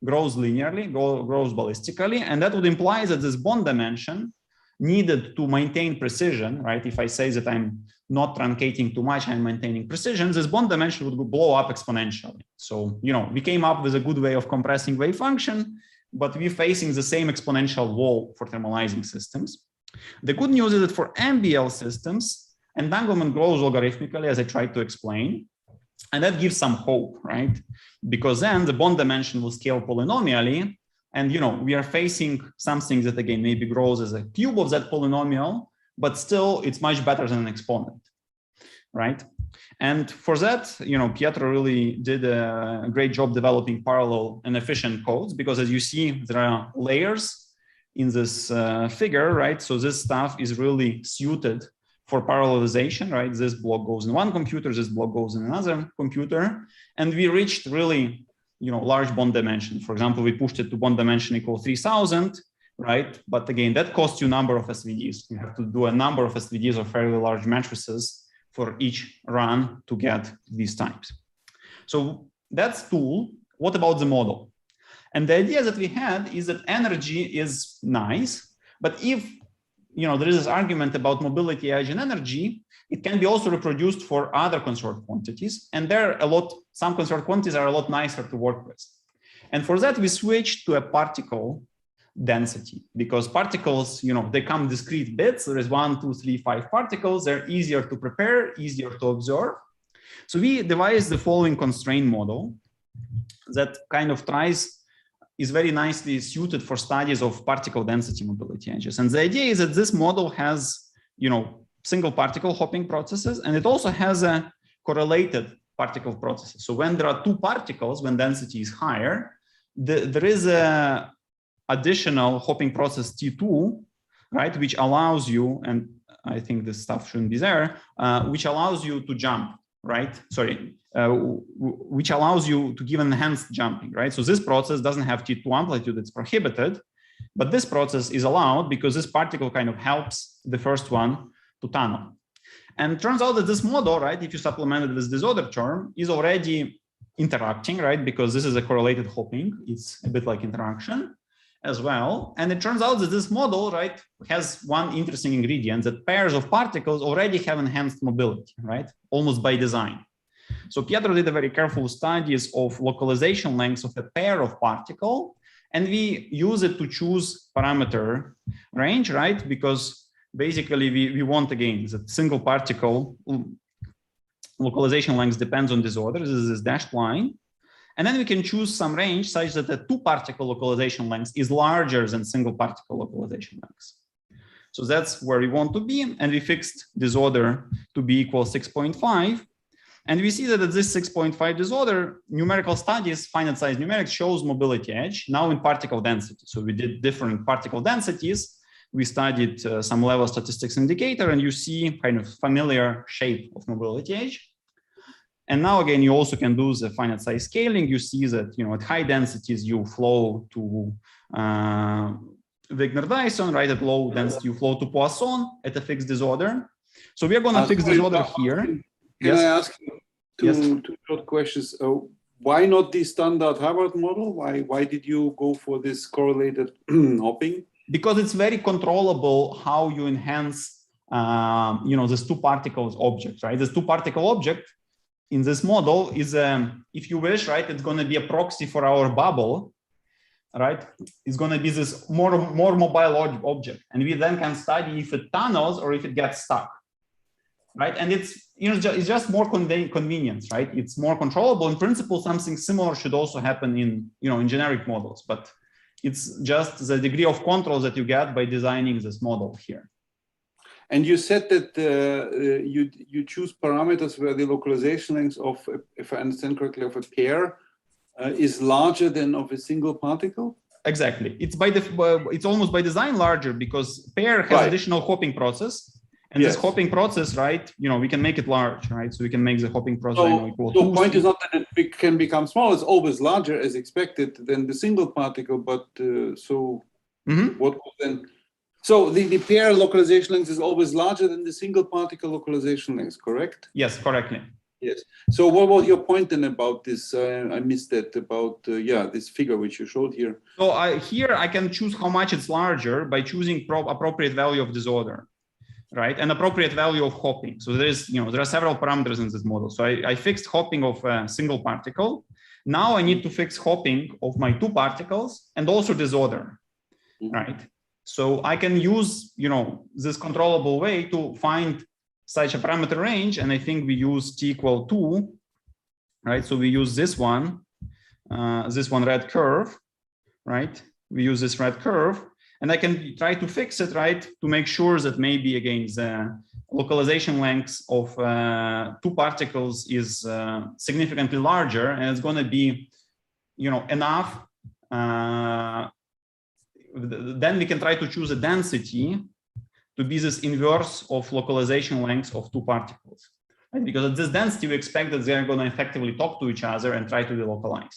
grows linearly, grows ballistically. And that would imply that this bond dimension needed to maintain precision, right? If I say that I'm not truncating too much, I'm maintaining precision, this bond dimension would blow up exponentially. So, we came up with a good way of compressing wave function, but we're facing the same exponential wall for thermalizing systems. The good news is that for MBL systems, entanglement grows logarithmically, as I tried to explain, and that gives some hope, right? Because then the bond dimension will scale polynomially, and we are facing something that again maybe grows as a cube of that polynomial, but still it's much better than an exponent, right? And for that, Pietro really did a great job developing parallel and efficient codes, because as you see, there are layers in this figure, right? So this stuff is really suited for parallelization, right? This block goes in one computer, this block goes in another computer, and we reached really, large bond dimension. For example, we pushed it to bond dimension equal 3000, right? But again, that costs you a number of SVDs. You have to do a number of SVDs of fairly large matrices for each run to get these types. So that's tool. What about the model? And the idea that we had is that energy is nice, but if there is this argument about mobility, edge, and energy, it can be also reproduced for other conserved quantities. And some conserved quantities are a lot nicer to work with. And for that, we switched to a particle density, because particles, they come discrete bits. There is 1, 2, 3, 5 particles. They're easier to prepare, easier to observe. So we devised the following constraint model that kind of is very nicely suited for studies of particle density mobility edges. And the idea is that this model has, single particle hopping processes, and it also has a correlated particle processes. So when there are two particles, when density is higher, there is a additional hopping process T2, right, which allows you, and I think this stuff shouldn't be there, which allows you to jump, right? Which allows you to give enhanced jumping, right? So this process doesn't have T2 amplitude, it's prohibited, but this process is allowed because this particle kind of helps the first one to tunnel. And turns out that this model, right, if you supplement it with this other term, is already interacting, right? Because this is a correlated hopping. It's a bit like interaction as well. And it turns out that this model, right, has one interesting ingredient, that pairs of particles already have enhanced mobility, right? Almost by design. So Pietro did a very careful studies of localization lengths of a pair of particle, and we use it to choose parameter range, right? Because basically we want, again, that single particle localization length depends on disorder. This is this dashed line. And then we can choose some range such that the two particle localization length is larger than single particle localization length. So that's where we want to be. And we fixed disorder to be equal 6.5. And we see that at this 6.5 disorder, numerical studies, finite size numerics shows mobility edge now in particle density. So we did different particle densities. We studied some level statistics indicator, and you see kind of familiar shape of mobility edge. And now again, you also can do the finite size scaling. You see that, you know, at high densities, you flow to Wigner-Dyson, right? At low density, you flow to Poisson at a fixed disorder. So we are going to fix disorder here.
Can I ask you two short questions? Why not the standard Harvard model? Why did you go for this correlated hopping?
Because it's very controllable how you enhance, you know, this two particles object, right? This two particle object in this model is, if you wish, right, it's going to be a proxy for our bubble, right? It's going to be this more mobile object, and we then can study if it tunnels or if it gets stuck. Right, and it's, you know, it's just more convenience, right? It's more controllable. In principle, something similar should also happen in, you know, in generic models, but it's just the degree of control that you get by designing this model here.
And you said that you choose parameters where the localization length of, if I understand correctly, of a pair is larger than of a single particle.
Exactly, it's it's almost by design larger because pair has additional hopping process. And this hopping process, right, you know, we can make it large, right? So we can make the hopping process equal to.
The point is not that it can become small, it's always larger as expected than the single particle, but what then? So the pair localization length is always larger than the single particle localization length, correct?
Yes, correctly.
Yes. So what was your point then about this? I missed that, about, this figure which you showed here.
So here I can choose how much it's larger by choosing appropriate value of disorder. Right, an appropriate value of hopping. So there is, you know, there are several parameters in this model. So I fixed hopping of a single particle. Now I need to fix hopping of my two particles and also disorder, right? So I can use, you know, this controllable way to find such a parameter range. And I think we use t equal 2, right? So we use this one red curve, right? We use this red curve. And I can try to fix it, right, to make sure that maybe, again, the localization length of two particles is significantly larger, and it's going to be, you know, enough. Then we can try to choose a density to be this inverse of localization length of two particles, right? Because at this density, we expect that they're going to effectively talk to each other and try to delocalize.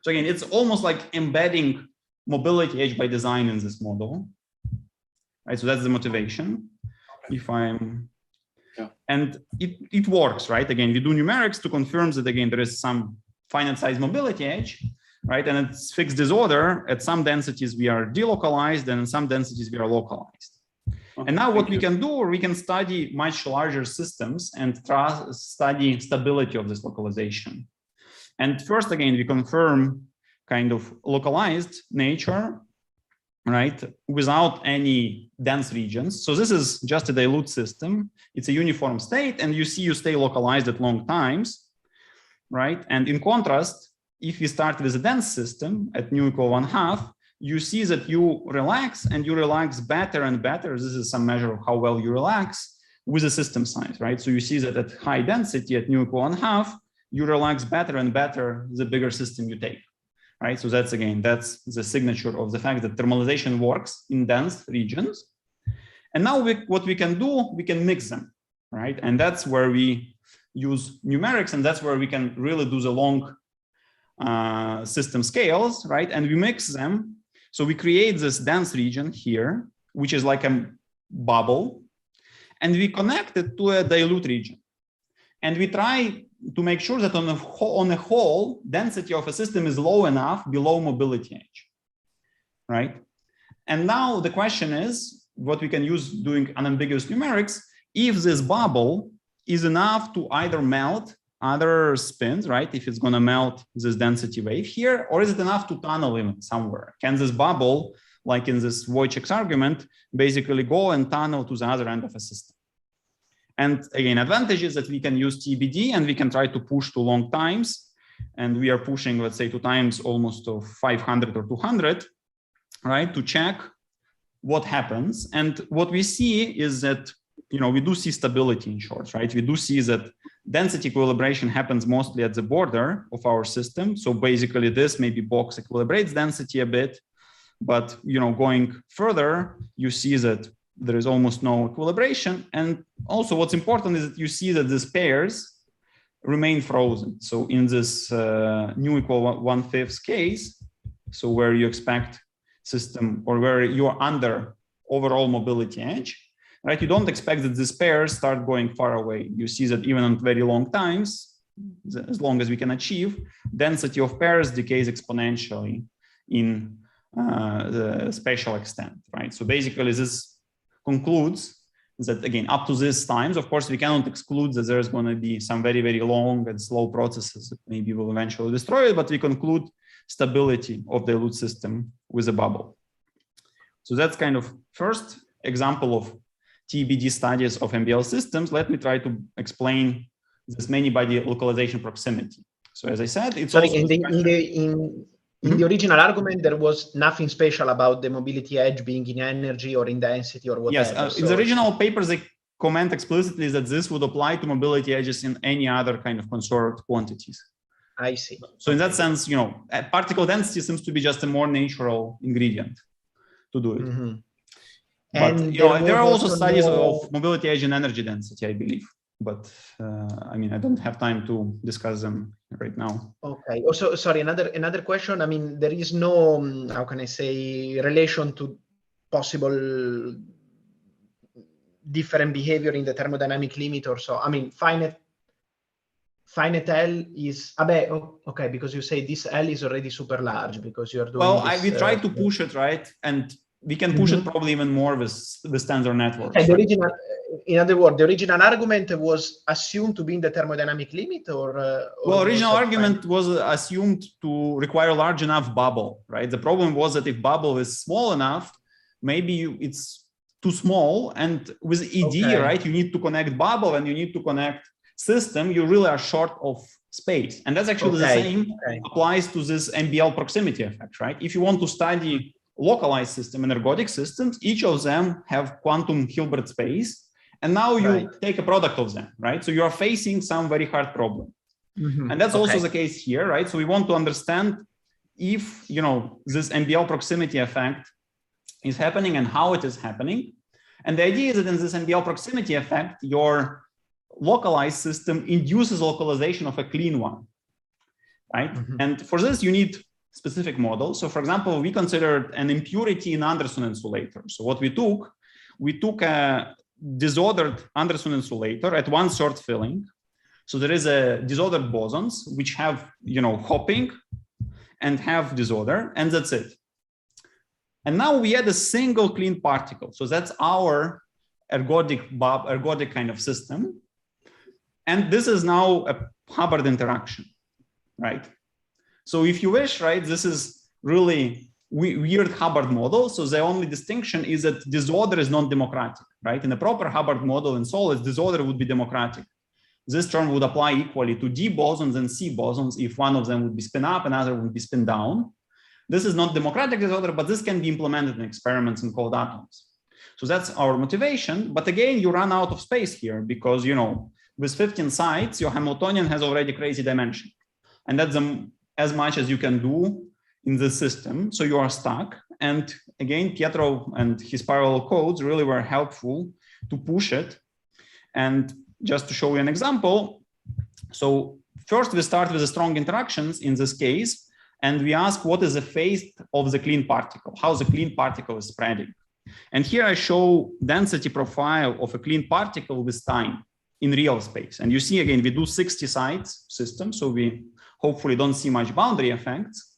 So again, it's almost like embedding mobility edge by design in this model, right? So that's the motivation. If I'm, and it works, right? Again, we do numerics to confirm that, again, there is some finite size mobility edge, right? And it's fixed disorder. At some densities we are delocalized, and in some densities we are localized. And now what we can do, we can study much larger systems and study stability of this localization. And first, again, we confirm kind of localized nature, right, without any dense regions. So this is just a dilute system. It's a uniform state, and you see you stay localized at long times, right? And in contrast, if we start with a dense system at nu equal 1/2, you see that you relax, and you relax better and better. This is some measure of how well you relax with the system size, right? So you see that at high density at nu equal 1/2, you relax better and better the bigger system you take. Right, so that's, again, that's the signature of the fact that thermalization works in dense regions. And now what we can do, we can mix them, right? And that's where we use numerics, and that's where we can really do the long system scales, right? And we mix them. So we create this dense region here, which is like a bubble. and we connect it to a dilute region. And we try to make sure that on a whole, density of a system is low enough below mobility edge, right? And now the question is, what we can use doing unambiguous numerics, if this bubble is enough to either melt other spins, right? If it's going to melt this density wave here, or is it enough to tunnel in somewhere? Can this bubble, like in this Wojciech's argument, basically go and tunnel to the other end of a system? And again, advantage is that we can use TBD and we can try to push to long times. And we are pushing, let's say, 2 times almost to 500 or 200, right? To check what happens. And what we see is that, we do see stability in short, right? We do see that density equilibration happens mostly at the border of our system. So basically this maybe box equilibrates density a bit, but, going further, you see that there is almost no equilibration. And also what's important is that you see that these pairs remain frozen. So in this nu equal 1/5 case, so where you expect system or where you are under overall mobility edge, right? You don't expect that these pairs start going far away. You see that even on very long times, as long as we can achieve, density of pairs decays exponentially in the spatial extent, right? So basically this concludes that, again, up to these times, of course, we cannot exclude that there's going to be some very, very long and slow processes that maybe will eventually destroy it, but we conclude stability of the dilute system with a bubble. So that's kind of first example of TBD studies of MBL systems. Let me try to explain this Manybody localization proximity. So as I said, it's
sorry,
also
in the original argument, there was nothing special about the mobility edge being in energy or in density or whatever.
Yes, in the original papers, they comment explicitly that this would apply to mobility edges in any other kind of conserved quantities.
I see.
So in that sense, particle density seems to be just a more natural ingredient to do it.
Mm-hmm.
But
and
there are also studies of mobility edge and energy density, I believe. But I mean, I don't have time to discuss them right now.
Okay. Also, sorry, another question. I mean, there is no, how can I say, relation to possible different behavior in the thermodynamic limit or so. I mean, finite L is, okay, because you say this L is already super large because you're doing
we try to push it, right? And we can push it probably even more with tensor networks.
And the original, in other words, the original argument was assumed to be in the thermodynamic limit, or well,
original argument was assumed to require large enough bubble, right? The problem was that if bubble is small enough, maybe it's too small, and with ED, right, you need to connect bubble and you need to connect system. You really are short of space, and that's actually the same applies to this MBL proximity effect, right? If you want to study localized system and ergodic systems, each of them have quantum Hilbert space, and now you take a product of them, right? So you are facing some very hard problem. And that's also the case here, right? So we want to understand if, this MBL proximity effect is happening and how it is happening. And the idea is that in this MBL proximity effect, your localized system induces localization of a clean one, right? And for this, you need specific models. So for example, we considered an impurity in Anderson insulator. So what we took a disordered Anderson insulator at 1/3 filling. So there is a disordered bosons, which have, hopping and have disorder, and that's it. And now we add a single clean particle. So that's our ergodic kind of system. And this is now a Hubbard interaction, right? So if you wish, right, this is really weird Hubbard model. So the only distinction is that disorder is non-democratic, right? In a proper Hubbard model in solids, disorder would be democratic. This term would apply equally to D bosons and C bosons if one of them would be spin up, another would be spin down. This is not democratic disorder, but this can be implemented in experiments in cold atoms. So that's our motivation. But again, you run out of space here because, with 15 sites, your Hamiltonian has already crazy dimension. And that's as much as you can do in the system. So you are stuck. And again, Pietro and his parallel codes really were helpful to push it. And just to show you an example. So first we start with the strong interactions in this case. And we ask what is the phase of the clean particle, how the clean particle is spreading. And here I show density profile of a clean particle with time in real space. And you see, again, we do 60 sites system, so we hopefully don't see much boundary effects.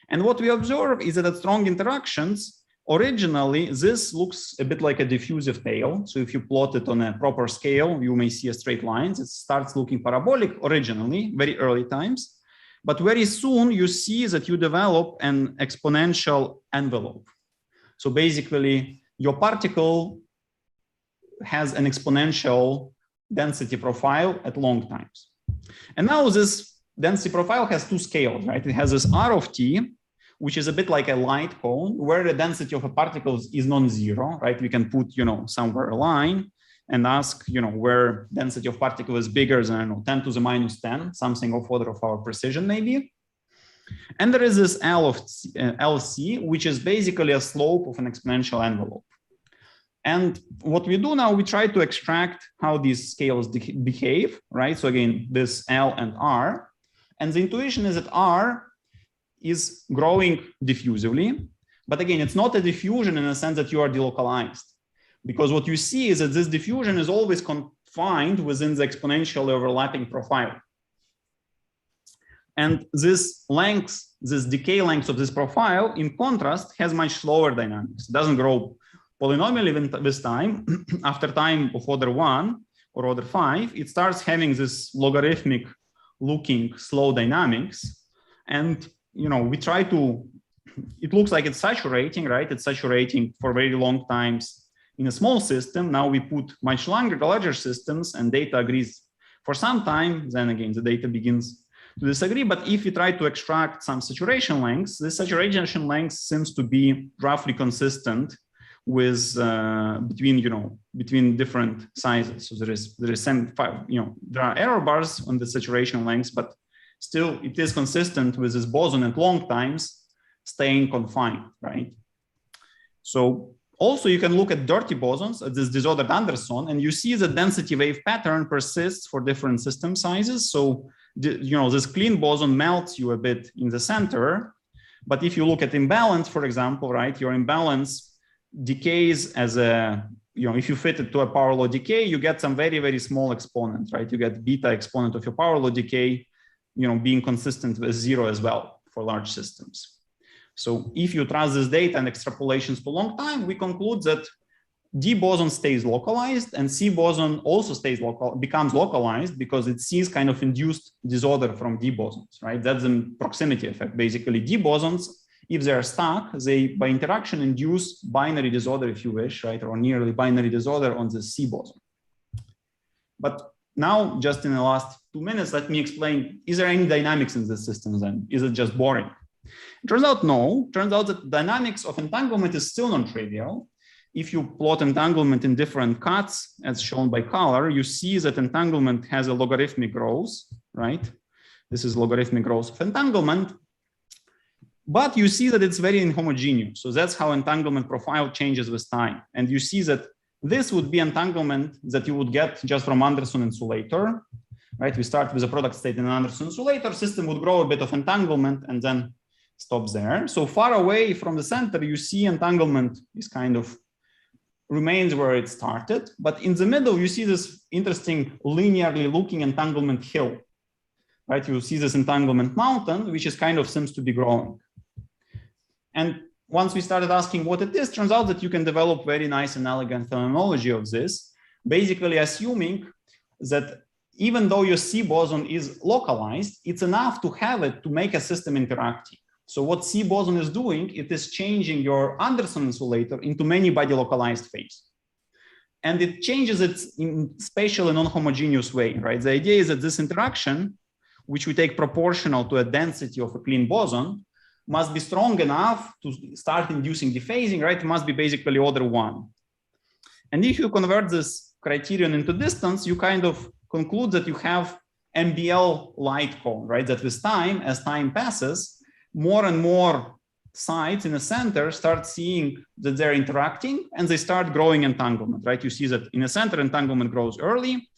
And what we observe is that at strong interactions, originally, this looks a bit like a diffusive tail. So if you plot it on a proper scale, you may see a straight line. It starts looking parabolic originally, very early times. But very soon you see that you develop an exponential envelope. So basically, your particle has an exponential density profile at long times. And now this density profile has two scales, right? It has this R of t, which is a bit like a light cone, where the density of a particle is non-zero, right? We can put, somewhere a line and ask, where density of particle is bigger than, 10 to the minus 10, something of order of our precision, maybe. And there is this LC, which is basically a slope of an exponential envelope. And what we do now, we try to extract how these scales behave, right? So again, this L and R. And the intuition is that R is growing diffusively. But again, it's not a diffusion in the sense that you are delocalized. Because what you see is that this diffusion is always confined within the exponentially overlapping profile. And this length, this decay length of this profile, in contrast, has much slower dynamics. It doesn't grow polynomially with time. After time of order 1 or order 5, it starts having this logarithmic looking slow dynamics. And, we try to, it looks like it's saturating, right? It's saturating for very long times in a small system. Now we put much larger systems and data agrees for some time. Then again, the data begins to disagree. But if you try to extract some saturation lengths, this saturation length seems to be roughly consistent with between different sizes. So there is some, there are error bars on the saturation lengths, but still it is consistent with this boson at long times staying confined, right? So also you can look at dirty bosons at this disordered Anderson, and you see the density wave pattern persists for different system sizes. So this clean boson melts you a bit in the center, but if you look at imbalance, for example, right, your imbalance decays as a, if you fit it to a power law decay, you get some very, very small exponent, right? You get beta exponent of your power law decay, being consistent with 0 as well for large systems. So if you trust this data and extrapolations for a long time, we conclude that D boson stays localized and C boson also becomes localized because it sees kind of induced disorder from D bosons, right? That's the proximity effect. Basically, D bosons, if they're stuck, they by interaction induce binary disorder, if you wish, right? Or nearly binary disorder on the C boson. But now, just in the last 2 minutes, let me explain, is there any dynamics in this system then? Is it just boring? It turns out no. It turns out that dynamics of entanglement is still non-trivial. If you plot entanglement in different cuts, as shown by color, you see that entanglement has a logarithmic growth, right? This is logarithmic growth of entanglement. But you see that it's very inhomogeneous. So that's how entanglement profile changes with time. And you see that this would be entanglement that you would get just from Anderson insulator, right? We start with a product state in an Anderson insulator, system would grow a bit of entanglement and then stops there. So far away from the center, you see entanglement is kind of remains where it started. But in the middle, you see this interesting linearly looking entanglement hill, right? You see this entanglement mountain, which is kind of seems to be growing. And once we started asking what it is, turns out that you can develop very nice and elegant phenomenology of this, basically assuming that even though your C boson is localized, it's enough to have it to make a system interacting. So what C boson is doing, it is changing your Anderson insulator into Manybody localized phase. And it changes it in spatial and non-homogeneous way, right? The idea is that this interaction, which we take proportional to a density of a clean boson, must be strong enough to start inducing dephasing, right? It must be basically order 1. And if you convert this criterion into distance, you kind of conclude that you have MBL light cone, right? That with time, as time passes, more and more sites in the center start seeing that they're interacting and they start growing entanglement, right? You see that in the center, entanglement grows early,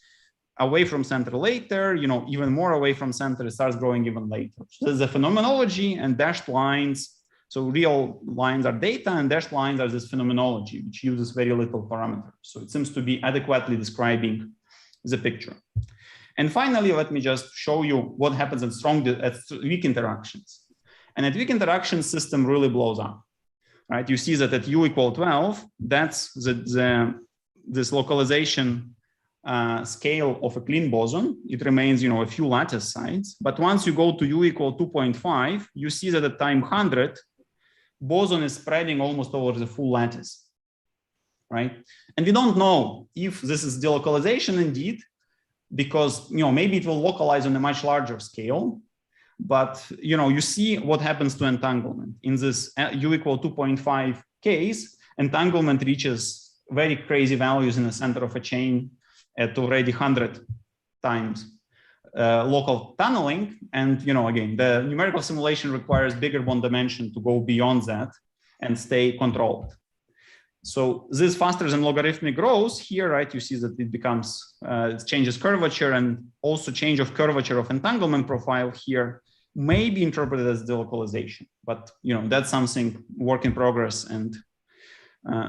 away from center later, even more away from center, it starts growing even later. So there's a phenomenology and dashed lines So real lines are data and dashed lines are this phenomenology, which uses very little parameters. So it seems to be adequately describing the picture. And finally, let me just show you what happens at weak interactions. And at weak interactions, system really blows up, right? You see that at u equal 12, that's this localization scale of a clean boson. It remains, a few lattice sites. But once you go to u equal 2.5, you see that at time 100, boson is spreading almost over the full lattice, right? And we don't know if this is delocalization indeed, because maybe it will localize on a much larger scale, but you see what happens to entanglement in this u equal 2.5 case. Entanglement reaches very crazy values in the center of a chain at already 100 times local tunneling. And again, the numerical simulation requires bigger bond dimension to go beyond that and stay controlled. So this faster than logarithmic growth here, right? You see that it becomes, it changes curvature, and also change of curvature of entanglement profile here may be interpreted as delocalization. But that's something work in progress and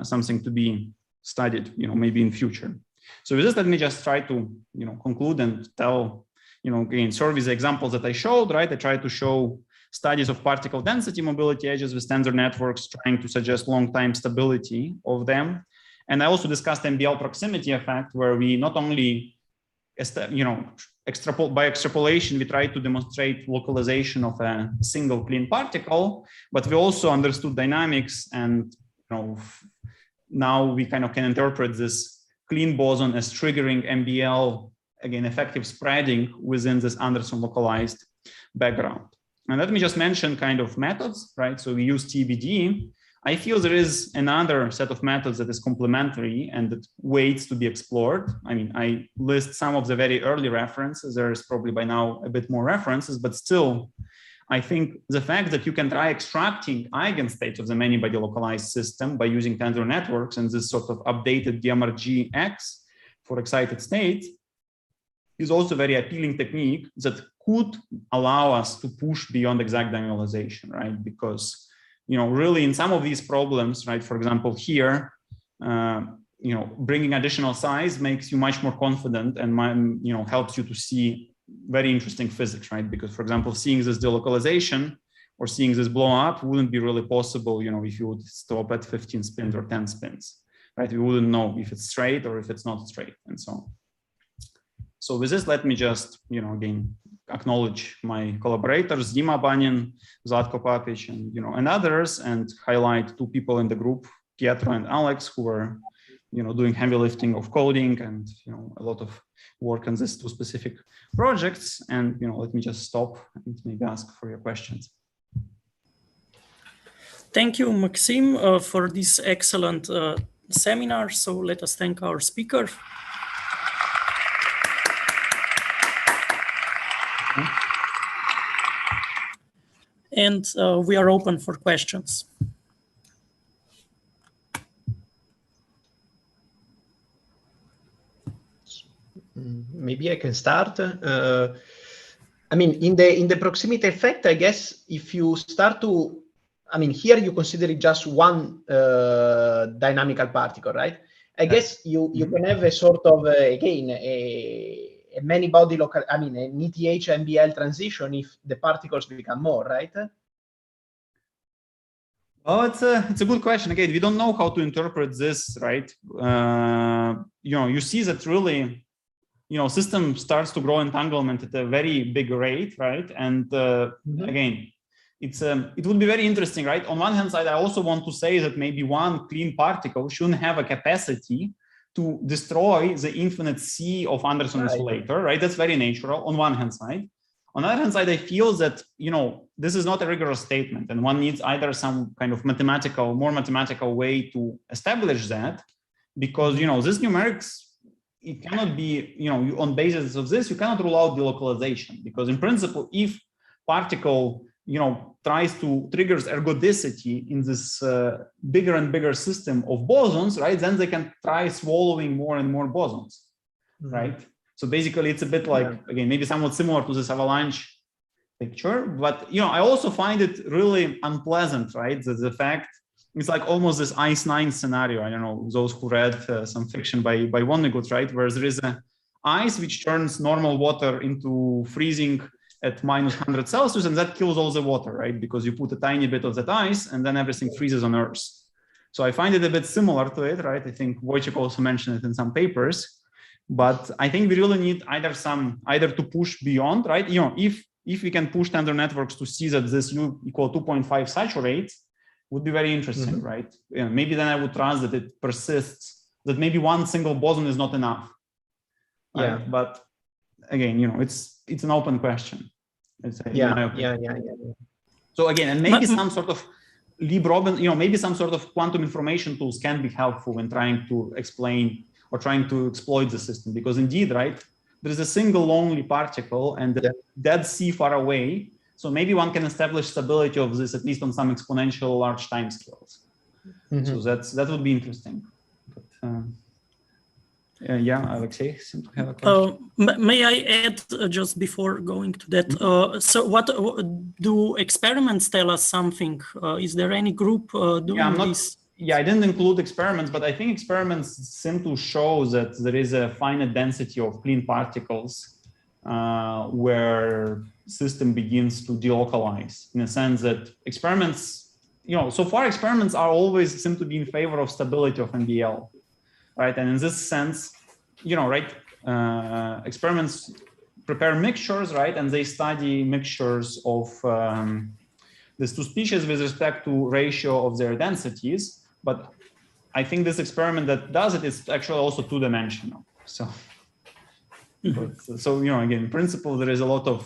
something to be studied, maybe in future. So with this, let me just try to conclude and tell, again, serve the examples that I showed, right? I tried to show studies of particle density mobility edges with tensor networks, trying to suggest long time stability of them. And I also discussed MBL proximity effect, where we not only, by extrapolation, we try to demonstrate localization of a single clean particle, but we also understood dynamics, and now we kind of can interpret this clean boson as triggering MBL, again, effective spreading within this Anderson localized background. And let me just mention kind of methods, right? So we use TBD. I feel there is another set of methods that is complementary and that waits to be explored. I mean, I list some of the very early references. There's probably by now a bit more references, but still, I think the fact that you can try extracting eigenstates of the Manybody localized system by using tensor networks and this sort of updated DMRGX for excited states is also a very appealing technique that could allow us to push beyond exact diagonalization, right? Because, really in some of these problems, right, for example, here, bringing additional size makes you much more confident and, helps you to see very interesting physics, right? Because, for example, seeing this delocalization or seeing this blow up wouldn't be really possible, if you would stop at 15 spins or 10 spins, right? We wouldn't know if it's straight or if it's not straight and so on. So with this, let me just, again, acknowledge my collaborators, Dima Banin, Zlatko Papic, and others, and highlight two people in the group, Pietro and Alex, who are, doing heavy lifting of coding and, a lot of work on these two specific projects. And, let me just stop and maybe ask for your questions.
Thank you, Maksym, for this excellent seminar. So let us thank our speaker. And we are open for questions.
Maybe I can start. I mean, in the proximity effect, I guess if you start to, here you consider it just one dynamical particle, right? I guess you can have a sort of, again, a many-body local, an ETH MBL transition if the particles become more, right?
Oh, it's a good question. Again, we don't know how to interpret this, right? You see that really, system starts to grow entanglement at a very big rate, right? And again, it would be very interesting, right? On one hand side, I also want to say that maybe one clean particle shouldn't have a capacity to destroy the infinite sea of Anderson oscillator, right? That's very natural on one hand side. On the other hand side, I feel that, this is not a rigorous statement, and one needs either some kind of more mathematical way to establish that, because, this numerics, it cannot be, on basis of this, you cannot rule out delocalization, because in principle, if particle, tries to triggers ergodicity in this bigger and bigger system of bosons, right, then they can try swallowing more and more bosons, right? So basically, it's a bit like, again, maybe somewhat similar to this avalanche picture. But I also find it really unpleasant, right? The fact it's like almost this Ice 9 scenario. I don't know those who read some fiction by Vonnegut, right? Where there is a ice which turns normal water into freezing at -100 Celsius, and that kills all the water, right? Because you put a tiny bit of that ice, and then everything freezes on Earth. So I find it a bit similar to it, right? I think Wojciech also mentioned it in some papers, but I think we really need either to push beyond, right? If we can push tensor networks to see that this U equal 2.5 saturate, would be very interesting, right? Maybe then I would trust that it persists, that maybe one single boson is not enough. Right?
Yeah.
But again, it's an open question. So again, and maybe some sort of Lieb-Robin, maybe some sort of quantum information tools can be helpful when trying to explain or trying to exploit the system, because indeed, right, there is a single lonely particle and the dead sea far away. So maybe one can establish stability of this at least on some exponential large time scales. So that would be interesting. But, Alexei seems to have a question.
May I add just before going to that? So what do experiments tell us something? Is there any group doing this?
Yeah, I didn't include experiments, but I think experiments seem to show that there is a finite density of clean particles where system begins to delocalize, in a sense that experiments, so far experiments are always seem to be in favor of stability of NBL, right? And in this sense, experiments prepare mixtures, right? And they study mixtures of these two species with respect to ratio of their densities. But I think this experiment that does it is actually also two-dimensional. So, again, in principle, there is a lot of,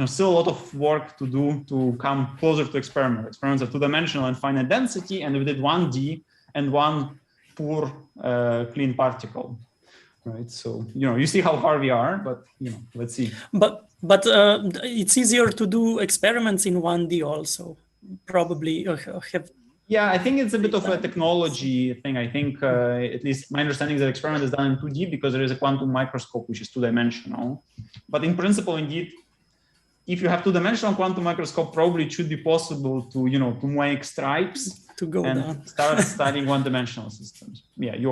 still a lot of work to do to come closer to experiment. Experiments are two-dimensional and finite density, and we did 1D and one poor clean particle, right? So, you see how far we are, but, let's see.
But it's easier to do experiments in 1D also, probably have.
Yeah, I think it's a bit of a technology thing. I think, at least my understanding is that experiment is done in 2D because there is a quantum microscope, which is two-dimensional. But in principle, indeed, if you have two-dimensional quantum microscope, probably it should be possible to, to make stripes
to go
and
down.
start studying one-dimensional systems. Yeah, you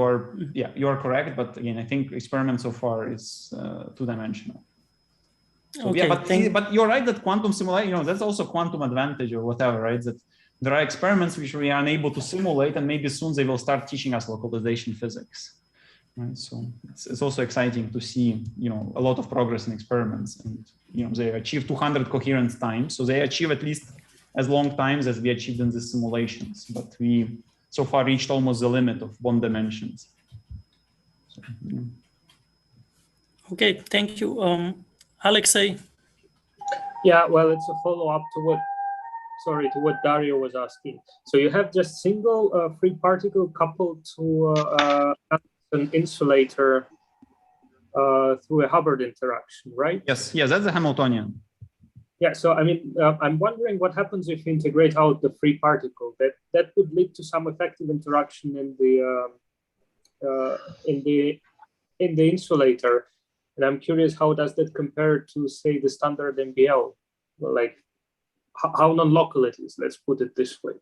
are correct. But again, I think experiment so far is two-dimensional. So,
okay,
but you're right that quantum simulation, that's also quantum advantage or whatever, right? That there are experiments which we are unable to simulate, and maybe soon they will start teaching us localization physics. Right? So it's also exciting to see, a lot of progress in experiments, and they achieve 200 coherence times, so they achieve at least as long times as we achieved in the simulations. But we so far reached almost the limit of one dimensions. So,
Okay, thank you, Alexei.
Yeah, well, it's a follow-up to what Dario was asking. So you have just single free particle coupled to an insulator through a Hubbard interaction, right?
Yes, that's a Hamiltonian.
Yeah, so I mean, I'm wondering what happens if you integrate out the free particle. That would lead to some effective interaction in the insulator, and I'm curious, how does that compare to, say, the standard NBL? Well, like, how non-local it is, let's put it this way.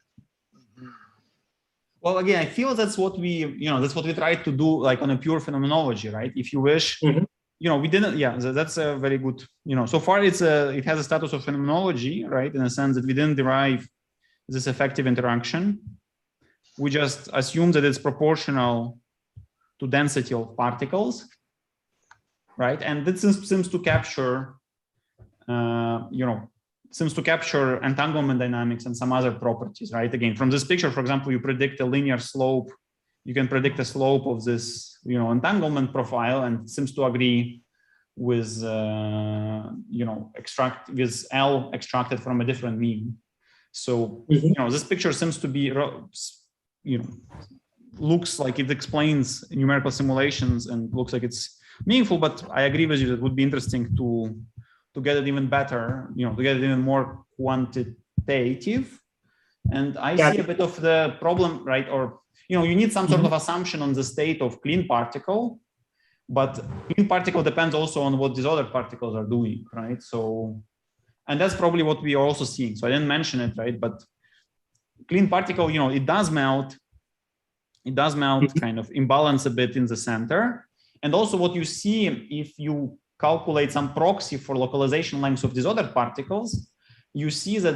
Well, again, I feel that's what we, that's what we tried to do, like on a pure phenomenology, right? If you wish, we didn't, that's a very good, so far it has a status of phenomenology, right? In a sense that we didn't derive this effective interaction. We just assume that it's proportional to density of particles, right? And this seems to capture, entanglement dynamics and some other properties, right? Again, from this picture, for example, you predict a linear slope. You can predict the slope of this, entanglement profile, and it seems to agree with, with L extracted from a different mean. So, this picture seems to be, looks like it explains numerical simulations and looks like it's meaningful, but I agree with you that it would be interesting to get it even better, to get it even more quantitative. And I see a bit of the problem, right? Or, you need some sort of assumption on the state of clean particle, but clean particle depends also on what these other particles are doing, right? So And that's probably what we are also seeing. So I didn't mention it, right? But clean particle, it does melt. It does melt, kind of imbalance a bit in the center. And also what you see if you calculate some proxy for localization lengths of these other particles, you see that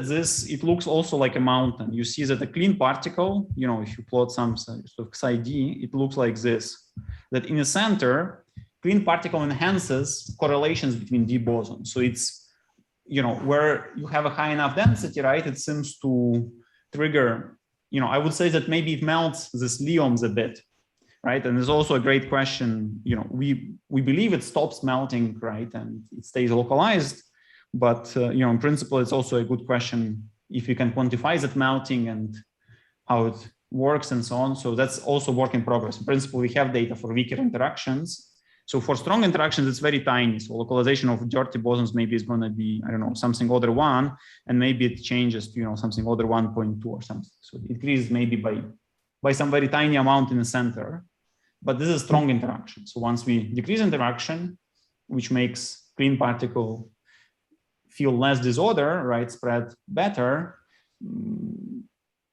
it looks also like a mountain. You see that a clean particle, if you plot some sort of psi d, it looks like this, that in the center, clean particle enhances correlations between d bosons. So it's, where you have a high enough density, right? It seems to trigger, I would say that maybe it melts these leons a bit, right? And there's also a great question, we believe it stops melting, right? And it stays localized. But, in principle, it's also a good question if you can quantify that melting and how it works and so on. So that's also work in progress. In principle, we have data for weaker interactions. So for strong interactions, it's very tiny. So localization of dirty bosons maybe is going to be, I don't know, something order 1, and maybe it changes to, something order 1.2 or something. So it increases maybe by some very tiny amount in the center. But this is strong interaction. So once we decrease interaction, which makes clean particle feel less disorder, right, spread better.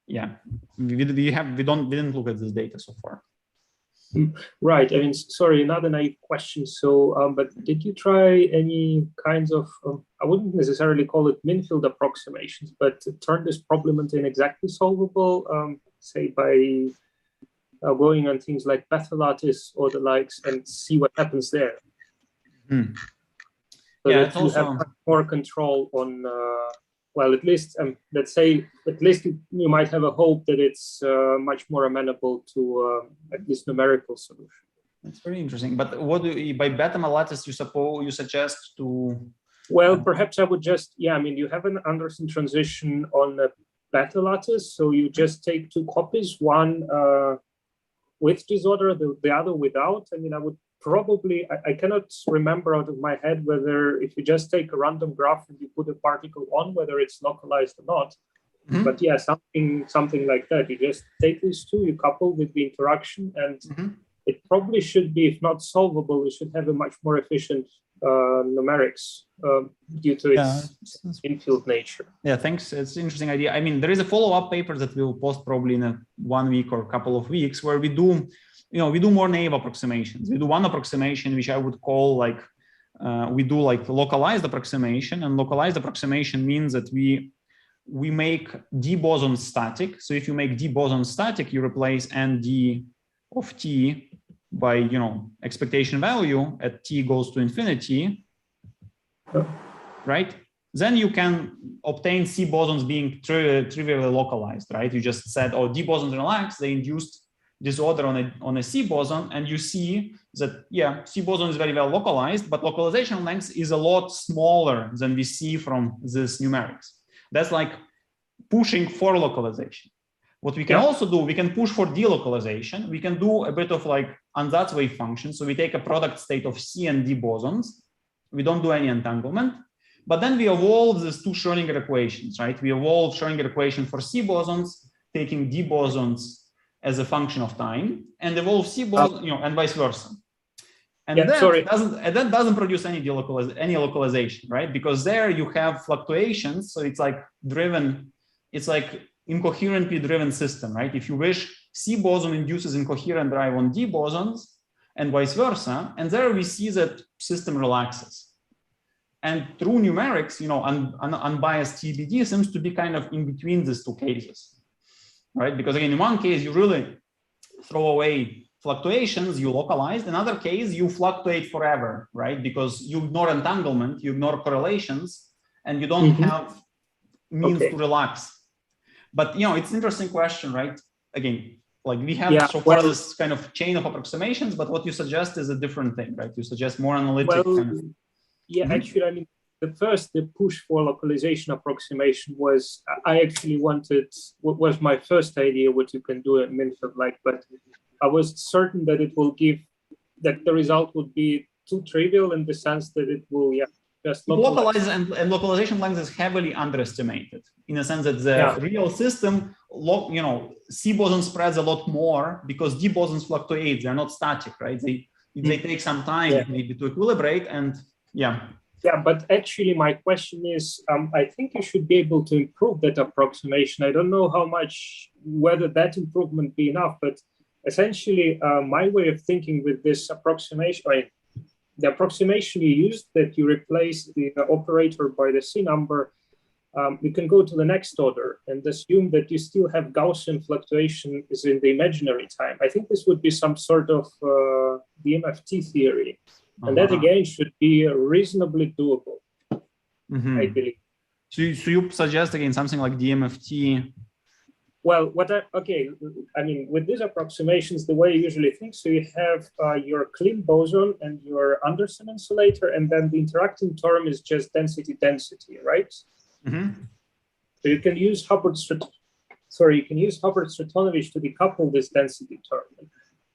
Yeah, we didn't look at this data so far.
Right. I mean, sorry, not a naive question. So, but did you try any kinds of, I wouldn't necessarily call it min-field approximations, but turn this problem into an exactly solvable, say by going on things like beta lattice or the likes and see what happens there? So that you have more control on, well, at least, let's say, at least you might have a hope that it's much more amenable to at least numerical solution.
That's very interesting. But what by beta lattice you suggest to?
Well, perhaps I would just, I mean, you have an Anderson transition on a beta lattice. So you just take 2 copies, one with disorder, the other without. I mean, I would probably, I cannot remember out of my head whether if you just take a random graph and you put a particle on, whether it's localized or not. But yeah, something like that. You just take these 2, you couple with the interaction, and it probably should be, if not solvable, it should have a much more efficient numerics due to its in-field nature.
Yeah, thanks. It's an interesting idea. I mean, there is a follow-up paper that we'll post probably in 1 week or a couple of weeks where we do more naive approximations. We do one approximation, which I would call like, we do like localized approximation, and localized approximation means that we make d bosons static. So if you make d bosons static, you replace nd of t by, expectation value at t goes to infinity, right? Then you can obtain C bosons being trivially localized, right? You just said, oh, d bosons relax, they induced disorder on a C boson, and you see that, yeah, C boson is very well localized, but localization length is a lot smaller than we see from this numerics. That's like pushing for localization. What we can also do, we can push for delocalization. We can do a bit of like ansatz wave function. So we take a product state of C and D bosons. We don't do any entanglement, but then we evolve these 2 Schrodinger equations, right? We evolve Schrodinger equation for C bosons, taking D bosons as a function of time, and evolve C bosons, and vice versa. And that doesn't produce any localization, right? Because there you have fluctuations, so it's like it's like incoherently driven system, right? If you wish, C boson induces incoherent drive on D bosons, and vice versa, and there we see that system relaxes. And through numerics, unbiased TBD seems to be kind of in between these 2 cases, right? Because again, in one case, you really throw away fluctuations, you localize. In another case, you fluctuate forever, right? Because you ignore entanglement, you ignore correlations, and you don't have means to relax. But, it's an interesting question, right? Again, like we have so far this kind of chain of approximations, but what you suggest is a different thing, right? You suggest more analytic kind of.
Yeah, actually, I mean, the push for localization approximation was, I actually was my first idea what you can do at min-field like, but I was certain that it will give, that the result would be too trivial in the sense that it will, just
localize. And localization length is heavily underestimated in the sense that the real system, C boson spreads a lot more because D bosons fluctuate. They're not static, right? They take some time maybe to equilibrate, and
Yeah, but actually my question is, I think you should be able to improve that approximation. I don't know how much, whether that improvement be enough, but essentially my way of thinking with this approximation, the approximation you used, that you replace the operator by the C number, you can go to the next order and assume that you still have Gaussian fluctuation is in the imaginary time. I think this would be some sort of DMFT theory. And that again should be reasonably doable, I believe.
So you suggest again something like DMFT?
Well, I mean, with these approximations, the way I usually think, so you have your clean boson and your Anderson insulator, and then the interacting term is just density, right? So you can use Hubbard-Stratonovich to decouple this density term.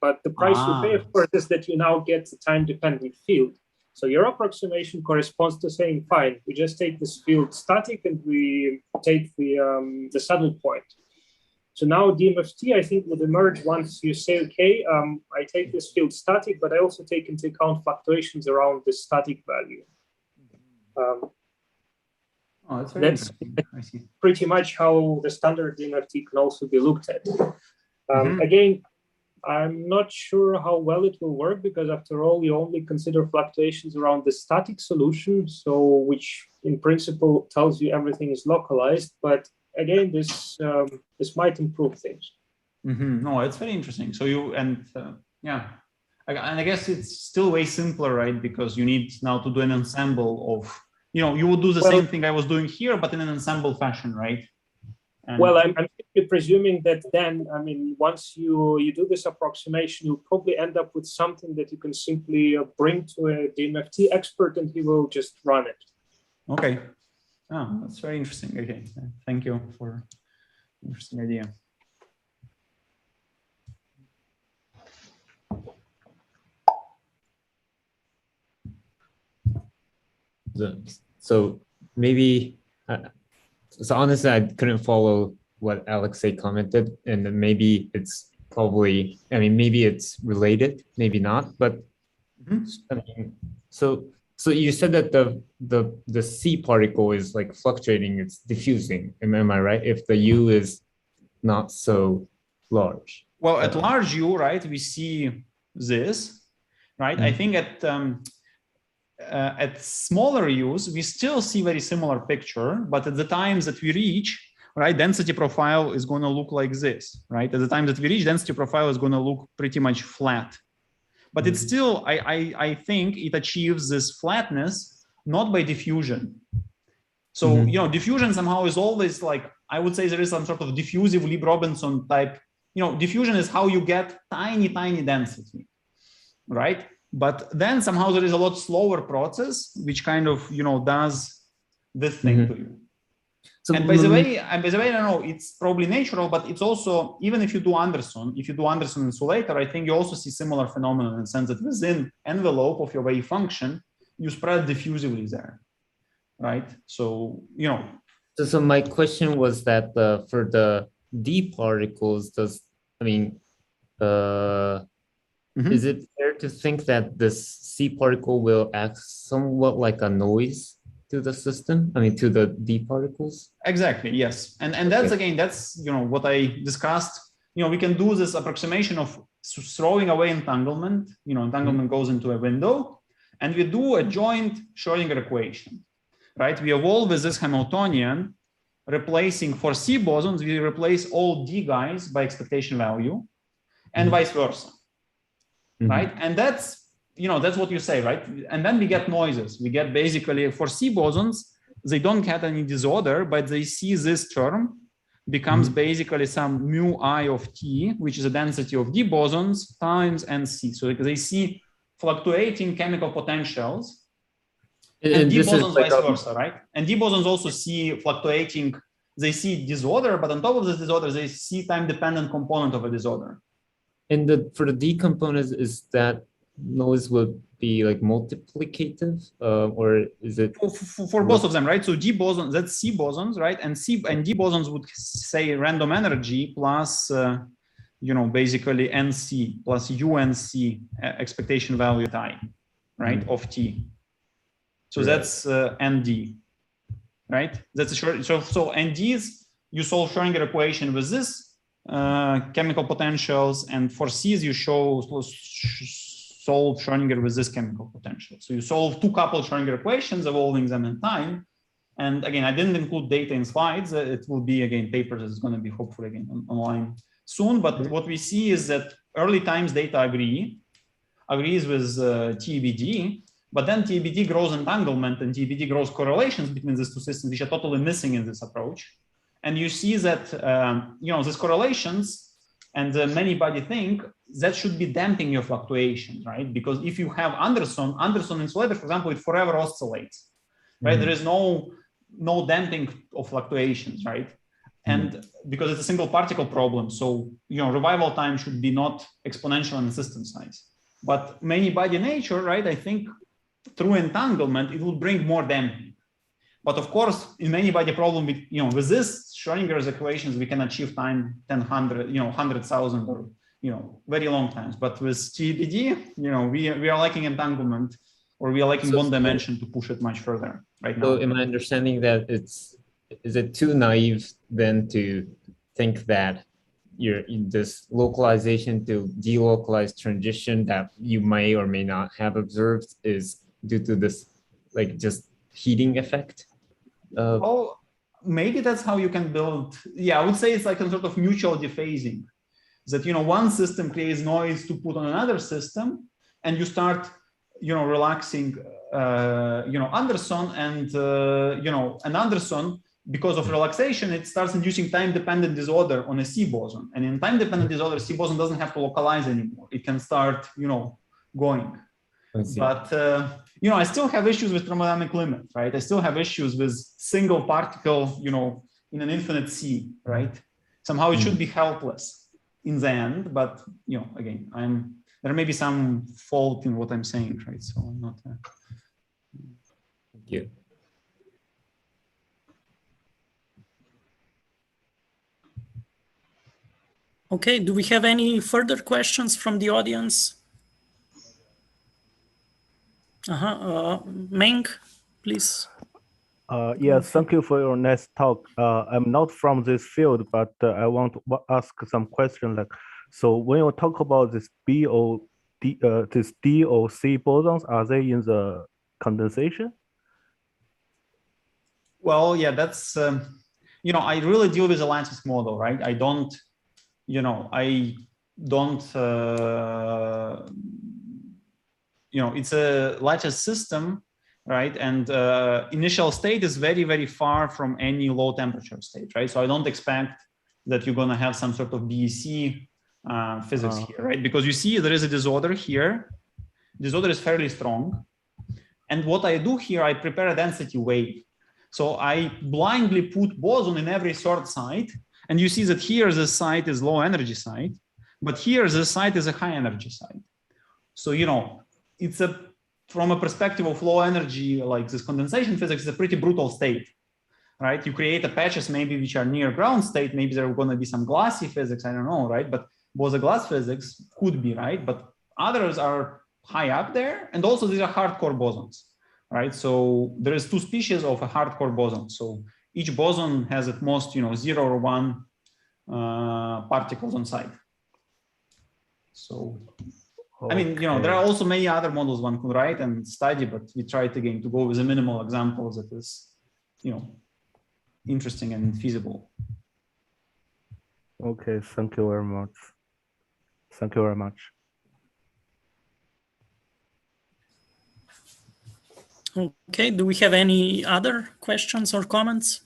But the price you pay, of course, is that you now get the time-dependent field. So your approximation corresponds to saying, fine, we just take this field static and we take the saddle point. So now DMFT, I think, would emerge once you say, okay, I take this field static, but I also take into account fluctuations around the static value. That's pretty much how the standard DMFT can also be looked at. Again, I'm not sure how well it will work because after all, you only consider fluctuations around the static solution, so which in principle tells you everything is localized. But again, this might improve things.
No, it's very interesting. So yeah, and I guess it's still way simpler, right? Because you need now to do an ensemble of, you would do the same thing I was doing here, but in an ensemble fashion, right? And
well, I'm simply presuming that then, I mean, once you do this approximation, you'll probably end up with something that you can simply bring to a DMFT expert and he will just run it.
Okay. Oh, that's very interesting. Okay. Thank you for an interesting idea.
So maybe, so honestly, I couldn't follow what Alexei commented, and maybe it's probably, I mean, maybe it's related, maybe not, but I mean, so you said that the C particle is like fluctuating, it's diffusing. Am I right? If the U is not so large.
Well, at large U, right, we see this, right? I think at smaller U's, we still see very similar picture, but at the times that we reach, right, density profile is going to look like this, right? At the time that we reach, density profile is going to look pretty much flat. But it's still, I think it achieves this flatness, not by diffusion. So, diffusion somehow is always like, I would say there is some sort of diffusive Lieb-Robinson type, diffusion is how you get tiny density, right? But then somehow there is a lot slower process, which kind of, does this thing to you. So, and by the way, I don't know, it's probably natural, but it's also, even if you do Anderson insulator, I think you also see similar phenomenon in the sense that within envelope of your wave function, you spread diffusively there, right? So,
So my question was that for the D particles, is it fair to think that this C particle will act somewhat like a noise to the system? I mean, to the D particles?
Exactly, yes. And that's, again, that's, what I discussed. We can do this approximation of throwing away entanglement. Entanglement goes into a window, and we do a joint Schrodinger equation, right? We evolve with this Hamiltonian, replacing for C bosons, we replace all D guys by expectation value, and vice versa. Right? And that's what you say, right? And then we get noises. We get basically for C bosons, they don't get any disorder, but they see this term becomes basically some mu I of T, which is a density of D bosons times NC. So they see fluctuating chemical potentials, and D bosons vice versa, right? And D bosons also see fluctuating, they see disorder, but on top of this disorder, they see time-dependent component of a disorder.
And for the D components, is that noise will be like multiplicative, or is it
for both of them, right? So D bosons, that's C bosons, right? And D bosons would say random energy plus, basically NC plus UNC expectation value time, right, of T. So that's ND, right? That's a short. So NDs, you solve Schrodinger equation with this chemical potentials, and for C's you solve Schrodinger with this chemical potential. So you solve two coupled Schrodinger equations, evolving them in time. And again, I didn't include data in slides. It will be again papers. It's going to be hopefully again online soon. But what we see is that early times data agrees with TBD, but then TBD grows entanglement and TBD grows correlations between these two systems, which are totally missing in this approach. And you see that these correlations, and Manybody think that should be damping your fluctuations, right? Because if you have Anderson insulator, for example, it forever oscillates, right? There is no damping of fluctuations, right? And because it's a single particle problem, so revival time should be not exponential in the system size. But Manybody nature, right? I think through entanglement, it will bring more damping. But of course, in Manybody problem, with this Schrodinger's equations, we can achieve time 100,000, 100,000, or very long times. But with TBD, we are lacking entanglement, or we are lacking bond dimension to push it much further right now.
So am I understanding that is it too naive then to think that this localization to delocalized transition that you may or may not have observed is due to this just heating effect?
Oh, maybe that's how you can build. Yeah, I would say it's like a sort of mutual dephasing, that one system creates noise to put on another system, and you start relaxing Anderson, and and Anderson, because of relaxation, it starts inducing time-dependent disorder on a C boson. And in time-dependent disorder, C boson doesn't have to localize anymore. It can start, going. But, I still have issues with thermodynamic limit, right? I still have issues with single particle, in an infinite C, right? Somehow it should be helpless in the end. But, again, there may be some fault in what I'm saying, right? So I'm not.
Thank you.
Okay, do we have any further questions from the audience? Meng, please.
Yes, thank you for your nice talk. I'm not from this field, but I want to ask some questions. So when you talk about this D or C bosons, are they in the condensation?
Well, yeah, that's, I really deal with a lattice model, right? I don't, it's a lattice system, right? And initial state is very, very far from any low temperature state, right? So I don't expect that you're going to have some sort of BEC physics here, right? Because you see there is a disorder here. Disorder is fairly strong. And what I do here, I prepare a density wave. So I blindly put boson in every third site. And you see that here the site is low energy site, but here the site is a high energy site. So, it's from a perspective of low energy, like this condensation physics, is a pretty brutal state, right? You create patches maybe which are near ground state. Maybe there are going to be some glassy physics, I don't know, right? But Bose-glass physics could be, right? But others are high up there. And also these are hardcore bosons, right? So there is two species of a hardcore boson. So each boson has at most, 0 or 1 particles on site. So, I mean, there are also many other models one could write and study, but we tried again to go with a minimal example that is, interesting and feasible.
Okay, thank you very much. Thank you very much.
Okay, do we have any other questions or comments?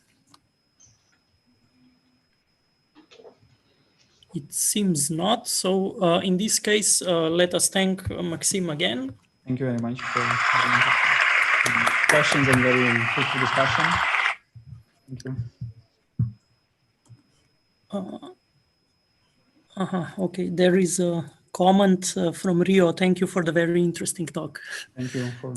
It seems not. So in this case, let us thank Maksym again.
Thank you very much for questions and very fruitful discussion. Thank you.
Okay, there is a comment from Rio. Thank you for the very interesting talk.
Thank you for